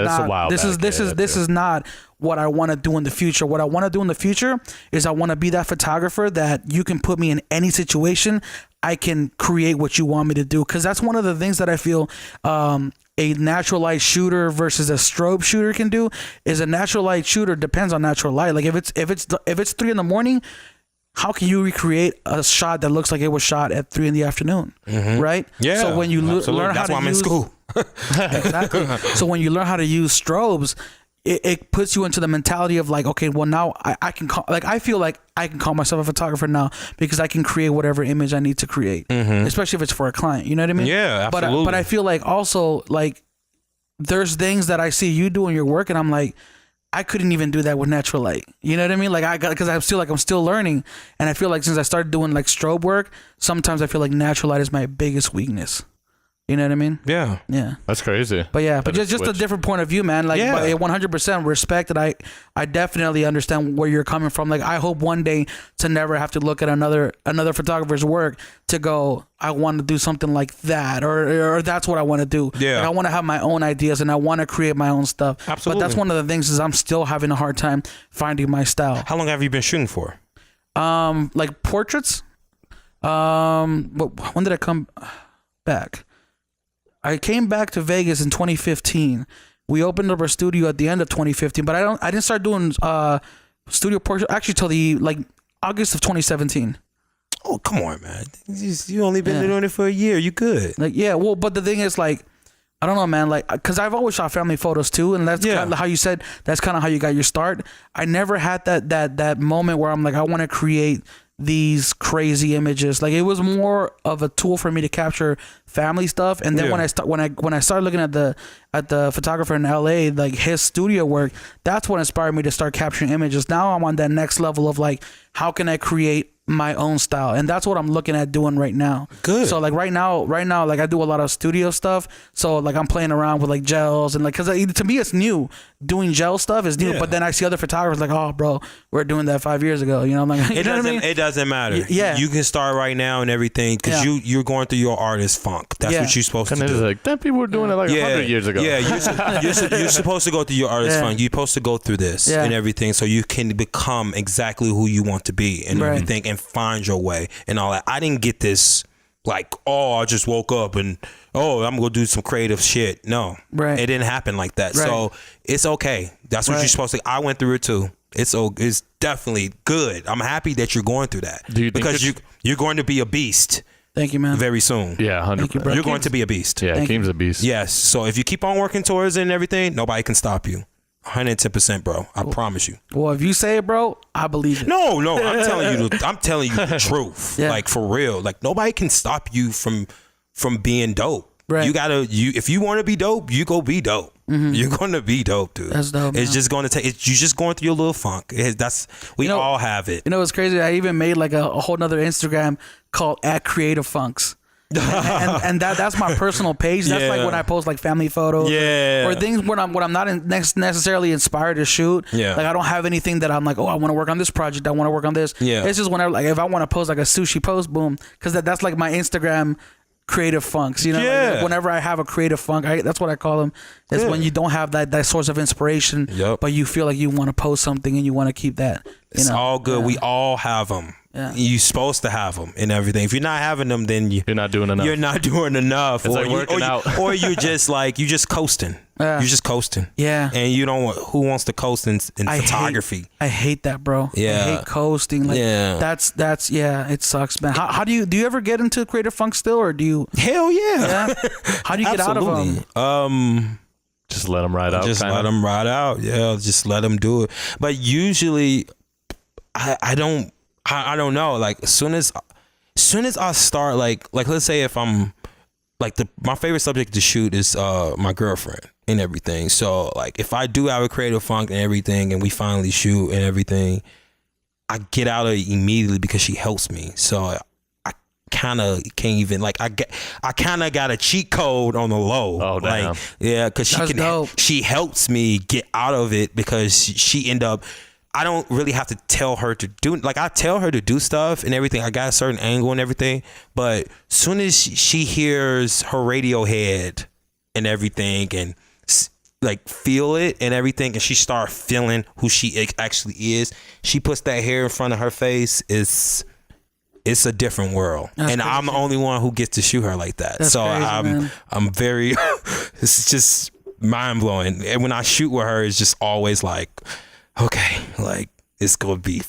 not what I want to do in the future. What I want to do in the future is I want to be that photographer that you can put me in any situation. I can create what you want me to do, because that's one of the things that I feel a natural light shooter versus a strobe shooter can do. Is a natural light shooter depends on natural light. Like if it's 3 a.m, how can you recreate a shot that looks like it was shot at 3 p.m, right? Yeah. So when you learn how to use, that's why I'm in school. Exactly. So when you learn how to use strobes, it puts you into the mentality of like, okay, well now I can call, like I feel like I can call myself a photographer now because I can create whatever image I need to create, especially if it's for a client. You know what I mean? Yeah, absolutely. But I feel like also like there's things that I see you do in your work, and I'm like, I couldn't even do that with natural light. You know what I mean? Like because I feel like I'm still learning, and I feel like since I started doing like strobe work, sometimes I feel like natural light is my biggest weakness. You know what I mean? Yeah. That's crazy. But yeah, but just a different point of view, man. Like, 100% respect that. I definitely understand where you're coming from. Like, I hope one day to never have to look at another photographer's work to go, I want to do something like that, or that's what I want to do. Yeah. Like, I want to have my own ideas and I want to create my own stuff. Absolutely. But that's one of the things is I'm still having a hard time finding my style. How long have you been shooting for? Like portraits. When did I come back? I came back to Vegas in 2015. We opened up our studio at the end of 2015, but I didn't start doing studio portion actually till the August of 2017. Oh, come on, man. You only been doing it for a year. You good. Well, but the thing is, I don't know, man, because I've always shot family photos too, and that's kind of how you said, that's kind of how you got your start. I never had that moment where I'm like, I want to create these crazy images. Like, it was more of a tool for me to capture family stuff. And then when I started looking at the photographer in LA, like his studio work, that's what inspired me to start capturing images. Now I'm on that next level of how can I create my own style, and that's what I'm looking at doing right now. Good. So right now, I do a lot of studio stuff. So I'm playing around with gels and because to me it's new. Doing gel stuff is new, but then I see other photographers oh, bro, we're doing that 5 years ago. You know, it doesn't matter. Yeah, you can start right now and everything because you're going through your artist funk. That's what you're supposed to do. Then people were doing it 100 years ago. Yeah, you're supposed to go through your artist funk. You're supposed to go through this and everything, so you can become exactly who you want to be and everything, and find your way and all that. I didn't get this I just woke up and I'm gonna do some creative shit. No, it didn't happen like that. So it's okay. That's what you're supposed to. I went through it too. It's definitely good. I'm happy that you're going through that. Do you think because you're going to be a beast. Thank you, man. Very soon. Yeah, 100%. You're going to be a beast. Yeah, Keem's a beast. Yes. So if you keep on working towards it and everything, nobody can stop you. 110%, bro. I promise you. Well, if you say it, bro, I believe it. No, I'm telling you the truth. For real. Nobody can stop you from being dope. Right. If you want to be dope, you go be dope. Mm-hmm. You're going to be dope, dude. That's dope. It's just going to take. You're just going through your little funk. We all have it. You know what's crazy? I even made a whole nother Instagram called @CreativeFunks. and that's my personal page. That's when I post family photos, or things when I'm not necessarily inspired to shoot. I don't have anything that I'm I want to work on this project. I want to work on this. It's just whenever if I want to post a sushi post, boom, because that's my Instagram creative funks. You know, whenever I have a creative funk, that's what I call them. Is when you don't have that source of inspiration, but you feel like you want to post something and you want to keep that. It's all good. We all have them. Yeah. You're supposed to have them and everything. If you're not having them, then you're not doing enough. You're not doing enough. It's working out. Or you're just you're just coasting. You're just coasting. Yeah. And you don't want, who wants to coast in photography? I hate that, bro. Yeah. I hate coasting. That's it sucks, man. How do you ever get into creative funk still, or do you? Hell yeah. How do you get out of them? Just let them ride out. Just let them ride out. Yeah. Just let them do it. But usually, I don't know. As soon as I start, let's say if I'm my favorite subject to shoot is my girlfriend and everything. So if I do have a creative funk and everything, and we finally shoot and everything, I get out of it immediately because she helps me. So I kind of can't even I kind of got a cheat code on the low. Oh damn. Because she helps me get out of it because she end up. I don't really have to tell her to do, I tell her to do stuff and everything. I got a certain angle and everything, but soon as she hears her Radiohead and everything and feel it and everything, and she start feeling who she actually is, she puts that hair in front of her face. It's a different world. That's and crazy. I'm the only one who gets to shoot her like that. That's so crazy, I'm very, it's just mind blowing. And when I shoot with her, it's just always okay, it's gonna be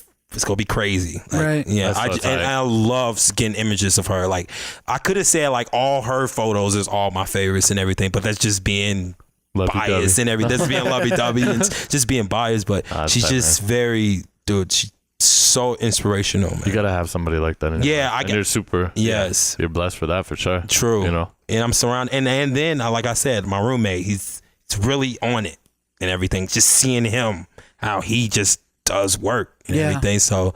crazy, right? Yeah, I love getting images of her. I could have said all her photos is all my favorites and everything, but that's just being biased and everything. That's being lovey-dovey and just being biased. But she's just very, dude. She's so inspirational, man. You gotta have somebody like that. You're super. Yes, you're blessed for that for sure. True. And I'm surrounded, and then like I said, my roommate, he's really on it and everything. Just seeing him. How he just does work and everything. So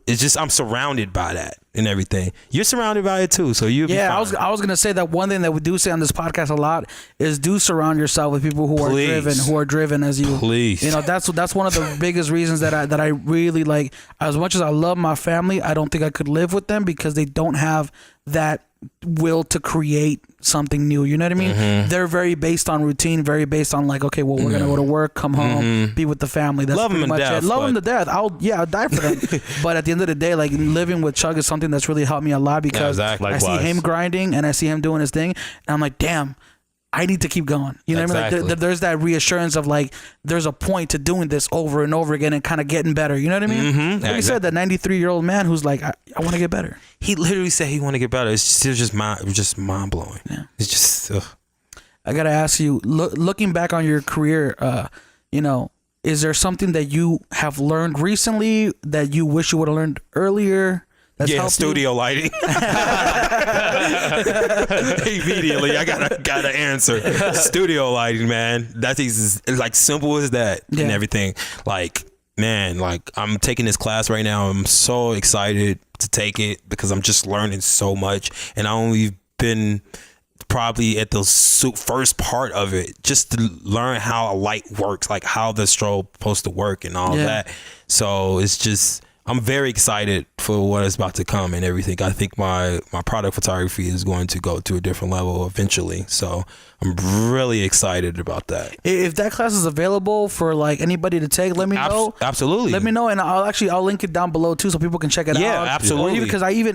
it's just, I'm surrounded by that and everything. You're surrounded by it too. So you'll be fine. I was going to say that one thing that we do say on this podcast a lot is do surround yourself with people who are driven as you. Please. That's one of the biggest reasons that I really as much as I love my family, I don't think I could live with them because they don't have that will to create something new. You know what I mean? Mm-hmm. They're very based on routine, very based on okay, well, we're gonna go to work, come home, be with the family. That's pretty much it. Love them to death. I'll die for them. But at the end of the day, living with Chug is something that's really helped me a lot because I see him grinding and I see him doing his thing, and I'm like, damn. I need to keep going. You know what I mean? Exactly. Like there's that reassurance of like there's a point to doing this over and over again and kind of getting better. You know what I mean? Mm-hmm. Like you said, that 93-year-old man who's like, I want to get better. He literally said he want to get better. It's just mind blowing. Yeah. It's just. Ugh. I gotta ask you, looking back on your career, you know, is there something that you have learned recently that you wish you would have learned earlier? Studio lighting. Immediately, I gotta answer. Studio lighting, man. That's like simple as that and everything. Like, man, like I'm taking this class right now. I'm so excited to take it because I'm just learning so much, and I only been probably at the first part of it just to learn how a light works, like how the strobe supposed to work and all that. So it's just. I'm very excited for what is about to come and everything. I think my product photography is going to go to a different level eventually. So I'm really excited about that. If that class is available for like anybody to take, let me know. Absolutely. Let me know, and I'll link it down below too, so people can check it out. Yeah, absolutely. Because even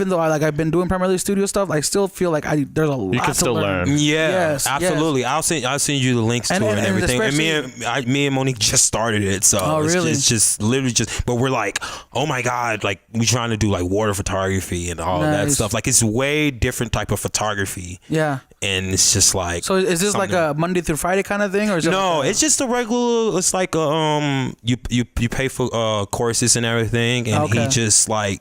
though I've been doing primarily studio stuff, I still feel like there's a lot You can to still learn. Yeah, Yes, absolutely. yes. I'll send you the links to it and everything. And me and Monique just started it, so it's just literally just. But we're like, oh my god, like we trying to do like water photography and all that stuff. Like it's way different type of photography. Yeah. And it's just like. So is this like a Monday through Friday kind of thing, or is it no? Like it's just a regular. It's like you pay for courses and everything, and he just like.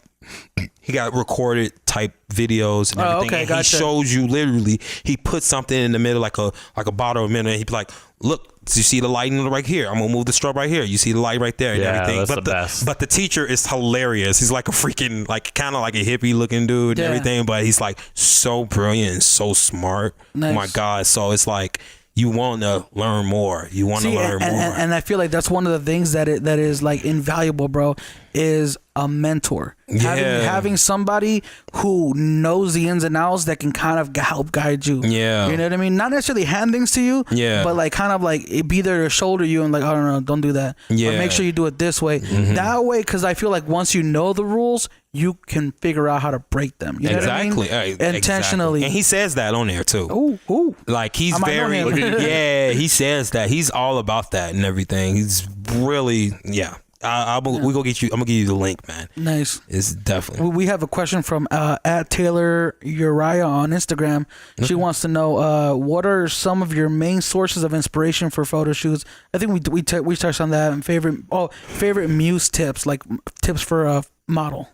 He got recorded type videos and everything. Okay, and gotcha. he shows you literally. He put something in the middle, like a bottle of mineral. And he'd be like, "Look, you see the lighting right here. I'm gonna move the strobe right here. You see the light right there and everything." That's But the best. But the teacher is hilarious. He's like a freaking like kind of like a hippie looking dude and everything. But he's like so brilliant and so smart. Nice. Oh my god! So it's like. You want to learn more. You want to learn more. And I feel like that's one of the things that is like invaluable, bro, is a mentor. Having somebody who knows the ins and outs that can kind of help guide you. Yeah. You know what I mean? Not necessarily hand things to you, but like kind of like be there to shoulder you and like, oh no, don't do that. Yeah. Or make sure you do it this way. That way, because I feel like once you know the rules, you can figure out how to break them. You know what I mean? Intentionally. Exactly. And he says that on there too. Ooh. Like he's I might know very, him. yeah, he says that. He's all about that and everything. He's really, we go get you. I'm gonna give you the link, man. Nice. It's definitely. We have a question from at Taylor Uriah on Instagram. She wants to know what are some of your main sources of inspiration for photo shoots. I think we touched on that. And favorite muse tips, like tips for a model.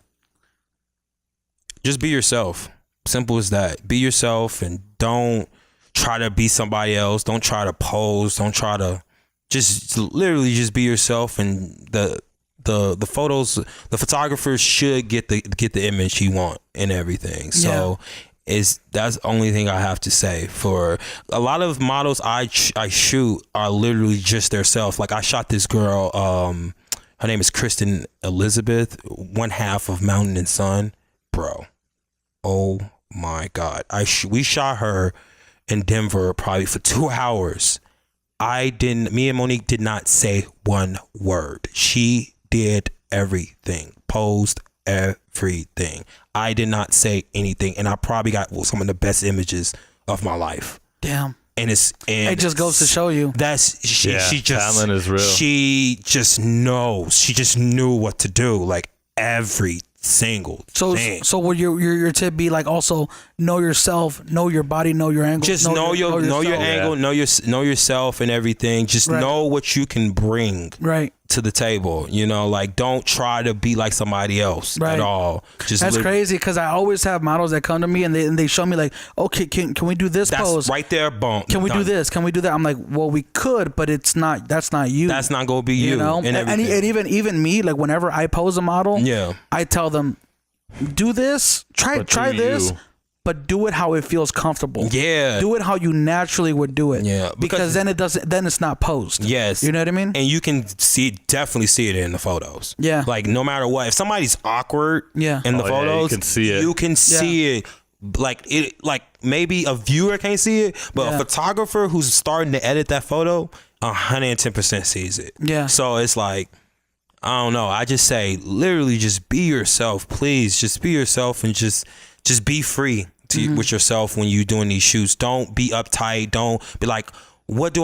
Just be yourself. Simple as that. Be yourself and don't try to be somebody else. Don't try to pose. Don't try to just literally just be yourself. And the photos, the photographer should get the image he want and everything. So that's the only thing I have to say. For a lot of models I shoot are literally just their self. Like I shot this girl. Her name is Kristen Elizabeth, one half of Mountain and Sun, bro. Oh my God. We shot her in Denver probably for 2 hours. Me and Monique did not say one word. She did everything, posed everything. I did not say anything. And I probably got some of the best images of my life. Damn. And it just goes to show you. She just talent is real. She just knows. She just knew what to do. Like every single thing. So would your tip be like also know yourself, know your body, know your angle, just know your angle, know yourself and everything. Just know what you can bring to the table. You know, like don't try to be like somebody else at all. That's crazy because I always have models that come to me and they show me like, okay, can we do this pose? Right there, boom. Can we do this? Can we do that? I'm like, well, we could, but that's not you. That's not gonna be you. You know, and even me, like whenever I pose a model, I tell them, do this, try this. But do it how it feels comfortable. Yeah. Do it how you naturally would do it. Yeah. Because then it's not posed. Yes. You know what I mean? And you can definitely see it in the photos. Yeah. Like no matter what, if somebody's awkward in the photos, you can see it. You can see it. Like maybe a viewer can't see it, but a photographer who's starting to edit that photo 110% sees it. Yeah. So it's like, I don't know. I just say literally just be yourself, please. Just be yourself and just be free. with yourself when you're doing these shoots. Don't be uptight. Don't be like, what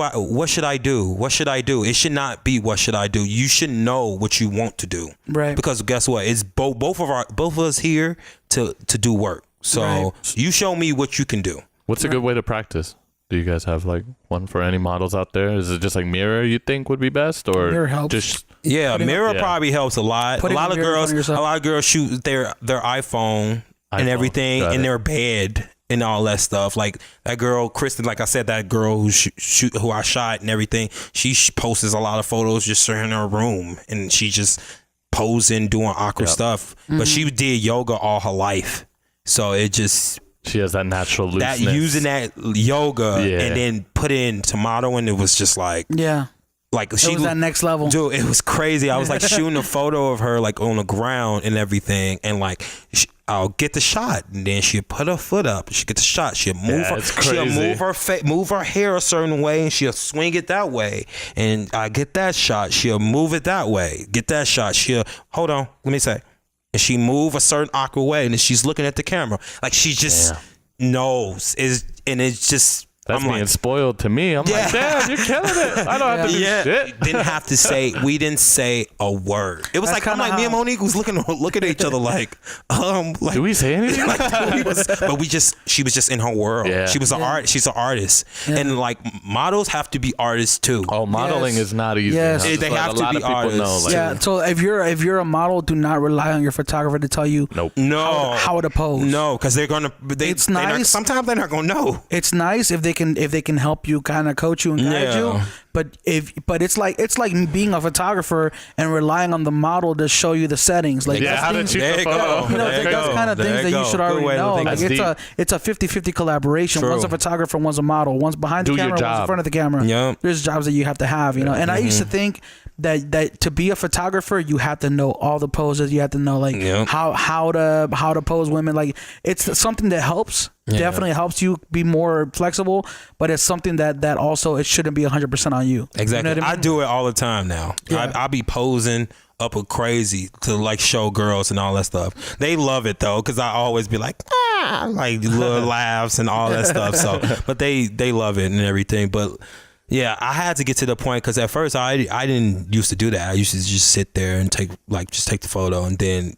should I do? What should I do? It should not be what should I do. You should know what you want to do. Right. Because guess what? It's both of us here to do work. So you show me what you can do. What's a good way to practice? Do you guys have like one for any models out there? Is it just like mirror you think would be best, or Mirror helps. just mirror probably helps a lot. A lot of girls shoot their iPhone and everything in their bed and all that stuff. Like that girl Kristen, like I said, that girl who I shot and everything, she posts a lot of photos just in her room and she just posing, doing awkward stuff. But she did yoga all her life, so it just, she has that natural looseness. that using that yoga and then put into modeling, it was just like like she was that next level. Dude, it was crazy. I was like shooting a photo of her like on the ground and everything, and like I'll get the shot, and then she'll put her foot up. She get the shot. She'll move move her hair a certain way, and she'll swing it that way. And I get that shot. She'll move it that way. Get that shot. She'll hold on. Let me say. And she move a certain awkward way, and then she's looking at the camera like she just knows. And it's just. That's being spoiled to me. I'm like, damn, you're killing it. I don't have to do shit. We didn't say a word. It was like, I'm like, me and Monique was looking at each other like, do we say anything? She was just in her world. Yeah. She was she's an artist. Yeah. And like models have to be artists too. Oh, modeling is not easy. Yes. They have to be artists. Yeah. So if you're a model, do not rely on your photographer to tell you how to pose. No, because it's nice. Sometimes they're not gonna know. It's nice if they can help you, kind of coach you and guide you, but it's like being a photographer and relying on the model to show you the settings. Like that's kind of things that you should already know. Like it's a 50-50 collaboration. One's a photographer, one's a model. One's behind the camera, one's in front of the camera. Yep. There's jobs that you have to have, And I used to think that to be a photographer, you have to know all the poses. You have to know like how to pose women. Like it's something that helps. Definitely helps you be more flexible, but it's something that also it shouldn't be 100% on you. Exactly. You know what I mean? I do it all the time now. I be posing up a crazy to like show girls and all that stuff. They love it though, because I always be like like little laughs and all that stuff. So, but they love it and everything. But yeah, I had to get to the point because at first I didn't used to do that. I used to just sit there and take the photo, and then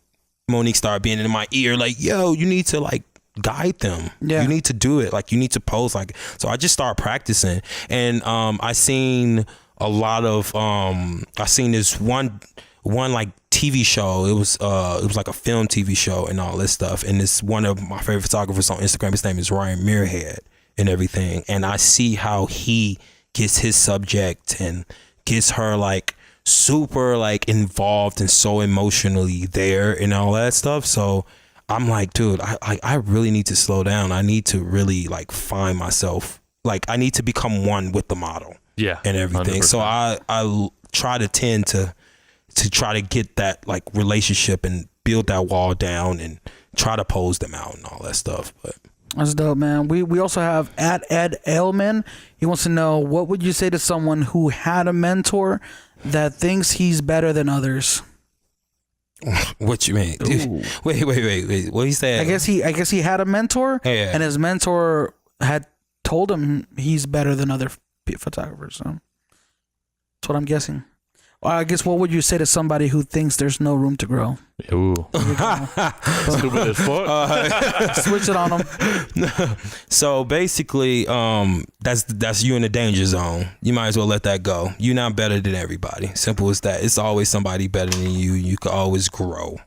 Monique started being in my ear like, "Yo, you need to like guide them. You need to do it. Like you need to pose like." So I just started practicing, and I seen a lot of I seen this one like TV show. It was like a film TV show and all this stuff. And it's one of my favorite photographers on Instagram. His name is Ryan Muirhead and everything. And I see how he gets his subject and gets her like super like involved and so emotionally there and all that stuff. So I'm like, dude, I really need to slow down. I need to really like find myself. Like I need to become one with the model. Yeah. And everything. 100%. So I try to tend to try to get that like relationship and build that wall down and try to pose them out and all that stuff. But that's dope, man. We also have Ed Ailman. He wants to know, what would you say to someone who had a mentor that thinks he's better than others? What you mean? Dude, wait. What he said? I guess he had a mentor, and his mentor had told him he's better than other photographers. So that's what I'm guessing. I guess what would you say to somebody who thinks there's no room to grow? Ooh. Stupid as fuck. Switch it on them. So basically, that's you in the danger zone. You might as well let that go. You're not better than everybody. Simple as that. It's always somebody better than you. You can always grow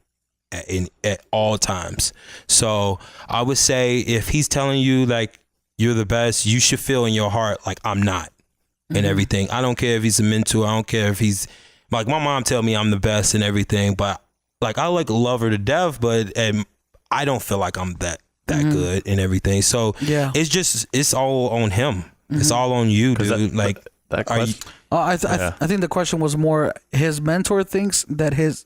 at all times. So I would say if he's telling you like you're the best, you should feel in your heart like I'm not. And everything. I don't care if he's a mentor. I don't care if he's like, my mom tell me I'm the best and everything, but like I like love her to death, but I don't feel like I'm that good and everything. So it's all on him. It's all on you, dude. Like that I think the question was more his mentor thinks that his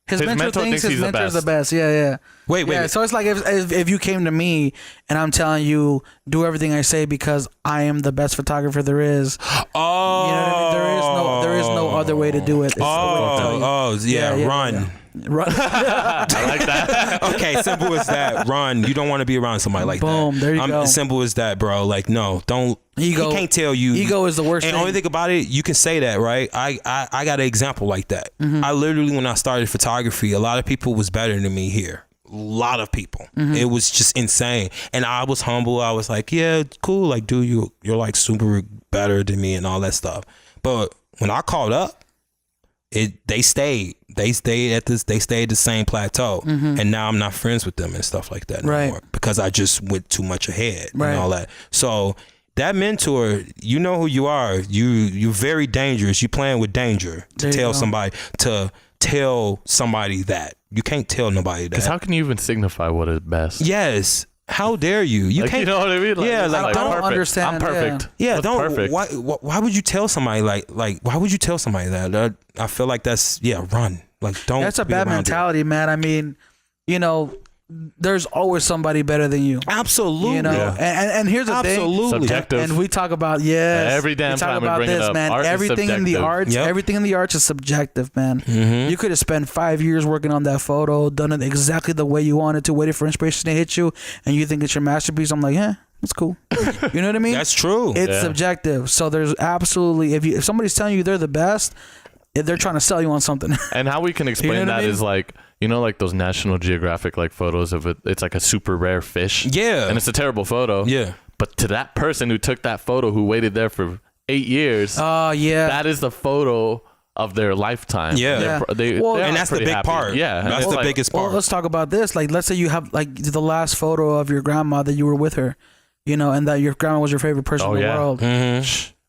mentor thinks his mentor's the best. Yeah. Wait. So it's like if you came to me and I'm telling you do everything I say because I am the best photographer there is. Oh, you know what I mean? There is no other way to do it. It's the way to tell you. Run. Run. I like that. Okay, simple as that. Run. You don't want to be around somebody like that. Boom. There you go. Simple as that, bro. Like, no, don't. Ego. He can't tell you. Ego is the worst And thing. only thing about it, you can say that, right? I got an example like that. I literally, when I started photography, a lot of people was better than me here. A lot of people. It was just insane. And I was humble. I was like, yeah, cool. Like, dude, you're like super better than me and all that stuff. But when I caught up, they stayed the same plateau, and now I'm not friends with them and stuff like that anymore because I just went too much ahead and all that. So that mentor, you know who you are. You're very dangerous. You playing with danger to tell somebody that. You can't tell nobody that. Because how can you even signify what is best? Yes. How dare you? You like, can't. You know what I mean? Like, yeah, like I don't perfect. understand. I'm perfect. Yeah, What's don't. Perfect? Why would you tell somebody like why would you tell somebody that? I feel like that's run. Like don't. That's a be bad around mentality, man. I mean, you know, there's always somebody better than you. Absolutely. You know, and here's the Absolutely. thing. Subjective. And we talk about every damn we talk time we about bring it this, up. man. Art is Everything in the subjective. arts, everything in the arts is subjective, man. You could have spent 5 years working on that photo, done it exactly the way you wanted to, waited for inspiration to hit you, and you think it's your masterpiece. I'm like, yeah, it's cool. You know what I mean? That's true. It's subjective. So there's absolutely if somebody's telling you they're the best, they're trying to sell you on something. And how we can explain You know what that I mean? is like, you know, like those National Geographic like photos of it. It's like a super rare fish. Yeah. And it's a terrible photo. Yeah. But to that person who took that photo, who waited there for 8 years, that is the photo of their lifetime. Yeah. And that's the big happy. part. Yeah. That's the biggest part. Well, let's talk about this. Like, let's say you have like the last photo of your grandma that you were with her, you know, and that your grandma was your favorite person in the world.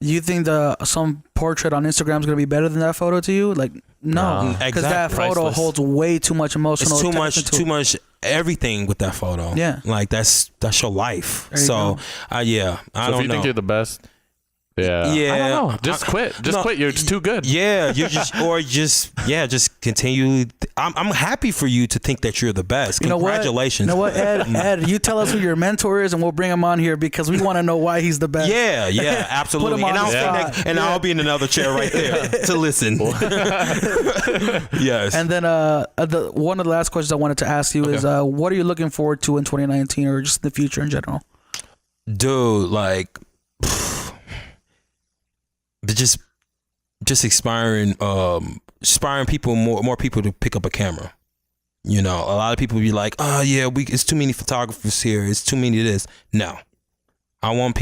You think some portrait on Instagram is going to be better than that photo to you? Like, no, because that photo Priceless. holds way too much emotional. It's too much everything with that photo. Yeah, like that's your life. There you so, go. I don't if you know. think you're the best, yeah, Yeah. I don't know. Just quit. Just quit. You're too good. Yeah, you just continue. I'm happy for you to think that you're the best. You know what? Congratulations. You know what, Ed, you tell us who your mentor is, and we'll bring him on here because we want to know why he's the best. Yeah, absolutely. Put him on And the spot. I'll be in another chair right there to listen. Yes. And then one of the last questions I wanted to ask you is, what are you looking forward to in 2019 or just the future in general? Dude, like, just inspiring people, more people to pick up a camera. You know, a lot of people be like, oh yeah, it's too many photographers here. It's too many of this. No, I want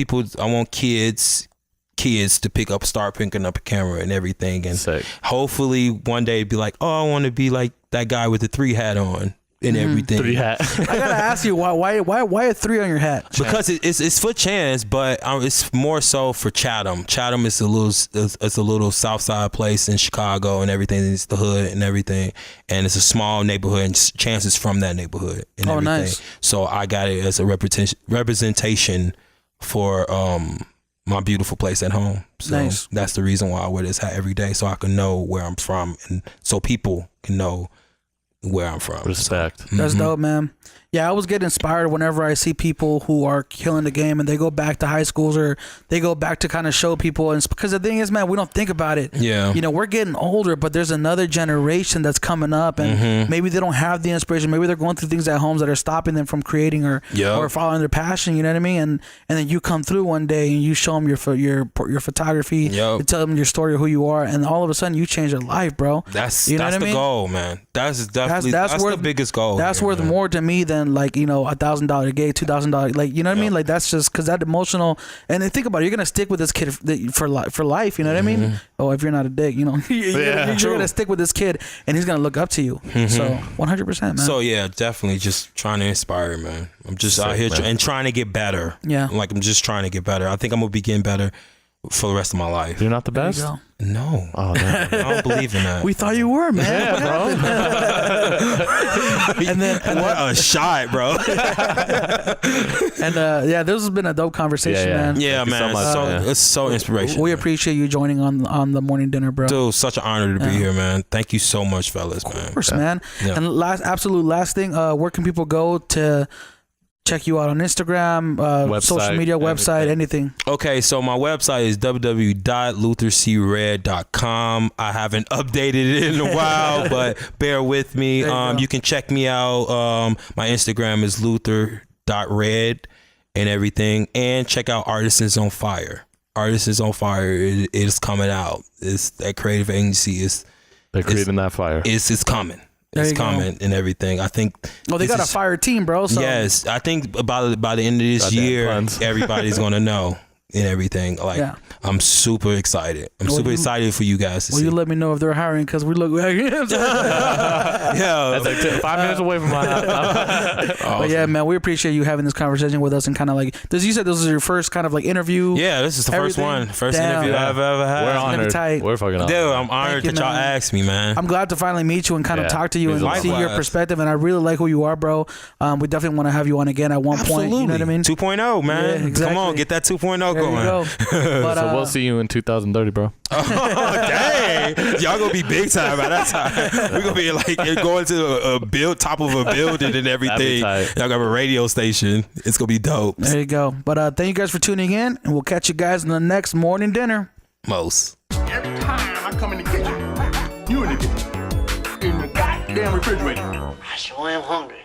kids to start picking up a camera and everything. And Sick. hopefully one day be like, oh, I want to be like that guy with the 3 hat on and everything. 3 hat. I gotta ask you why a 3 on your hat? Because it's for Chance, but it's more so for Chatham. Chatham is a little Southside place in Chicago and everything. It's the hood and everything, and it's a small neighborhood. And Chance is from that neighborhood and everything. Nice. So I got it as a representation for my beautiful place at home. So Nice. That's the reason why I wear this hat every day, so I can know where I'm from, and so people can know where I'm from. Respect. That's dope, man. Yeah, I always get inspired whenever I see people who are killing the game and they go back to high schools or they go back to kind of show people. And it's because the thing is, man, we don't think about it. Yeah. You know, we're getting older, but there's another generation that's coming up and maybe they don't have the inspiration. Maybe they're going through things at homes that are stopping them from creating or following their passion. You know what I mean? And then you come through one day and you show them your photography. You tell them your story of who you are, and all of a sudden you change their life, bro. That's you know that's what I the mean? goal, man. That's definitely that's worth the biggest goal. That's here, worth man. more to me than like, you know, $1,000 gig, $2,000, like, you know what I mean? Like, that's just because that emotional. And then think about it, you're gonna stick with this kid for life. You know what I mean? Oh, if you're not a dick, you know, you're gonna stick with this kid, and he's gonna look up to you. So 100%, man. So yeah, definitely just trying to inspire, man. I'm just out here and trying to get better. Yeah, like I'm just trying to get better. I think I'm gonna be getting better for the rest of my life. You're not the There you best? go. No. Oh, no. I don't believe in that. We thought you were, man. Yeah, bro. and then what a shot, bro. and yeah, this has been a dope conversation, man. Yeah, Thank you man. so much, It's so inspirational. We appreciate you joining on the morning dinner, bro. Dude, such an honor to be here, man. Thank you so much, fellas, man. Of course, man. Yeah. And absolute last thing, where can people go to check you out on Instagram, social media, website, anything. Okay, so my website is www.luthercred.com. I haven't updated it in a while, but bear with me. You can check me out. My Instagram is luther.red and everything. And check out Artisans on Fire. Artisans on Fire is coming out. It's that creative agency they're creating that fire. It's coming. It's coming and everything. I think. Oh, they got a fire team, bro. So. Yes, I think by the end of this year, everybody's gonna know and everything. Like, I'm super excited. I'm super excited for you guys to see. You let me know if they're hiring because we look like that's like 5 minutes away from my house. Awesome. But yeah, man, we appreciate you having this conversation with us and kind of like this. You said this was your first kind of like interview. Yeah, this is the first interview I've ever had. We're honored. We're fucking honored. Dude, I'm honored that y'all asked me, man. I'm glad to finally meet you and kind of talk to you and see your perspective. And I really like who you are, bro. We definitely want to have you on again at one point. You know what I mean? 2.0, man. Yeah, exactly. Come on, get that 2.0 there going. You go. But, so we'll see you in 2030, bro. Oh, dang. Y'all gonna be big time by that time. We're gonna be like going to top of a building and everything. Y'all gonna have a radio station. It's gonna be dope. There you go. But thank you guys for tuning in, and we'll catch you guys in the next morning dinner. Most. Every time I come in the kitchen, you in the kitchen. In the goddamn refrigerator. I sure am hungry.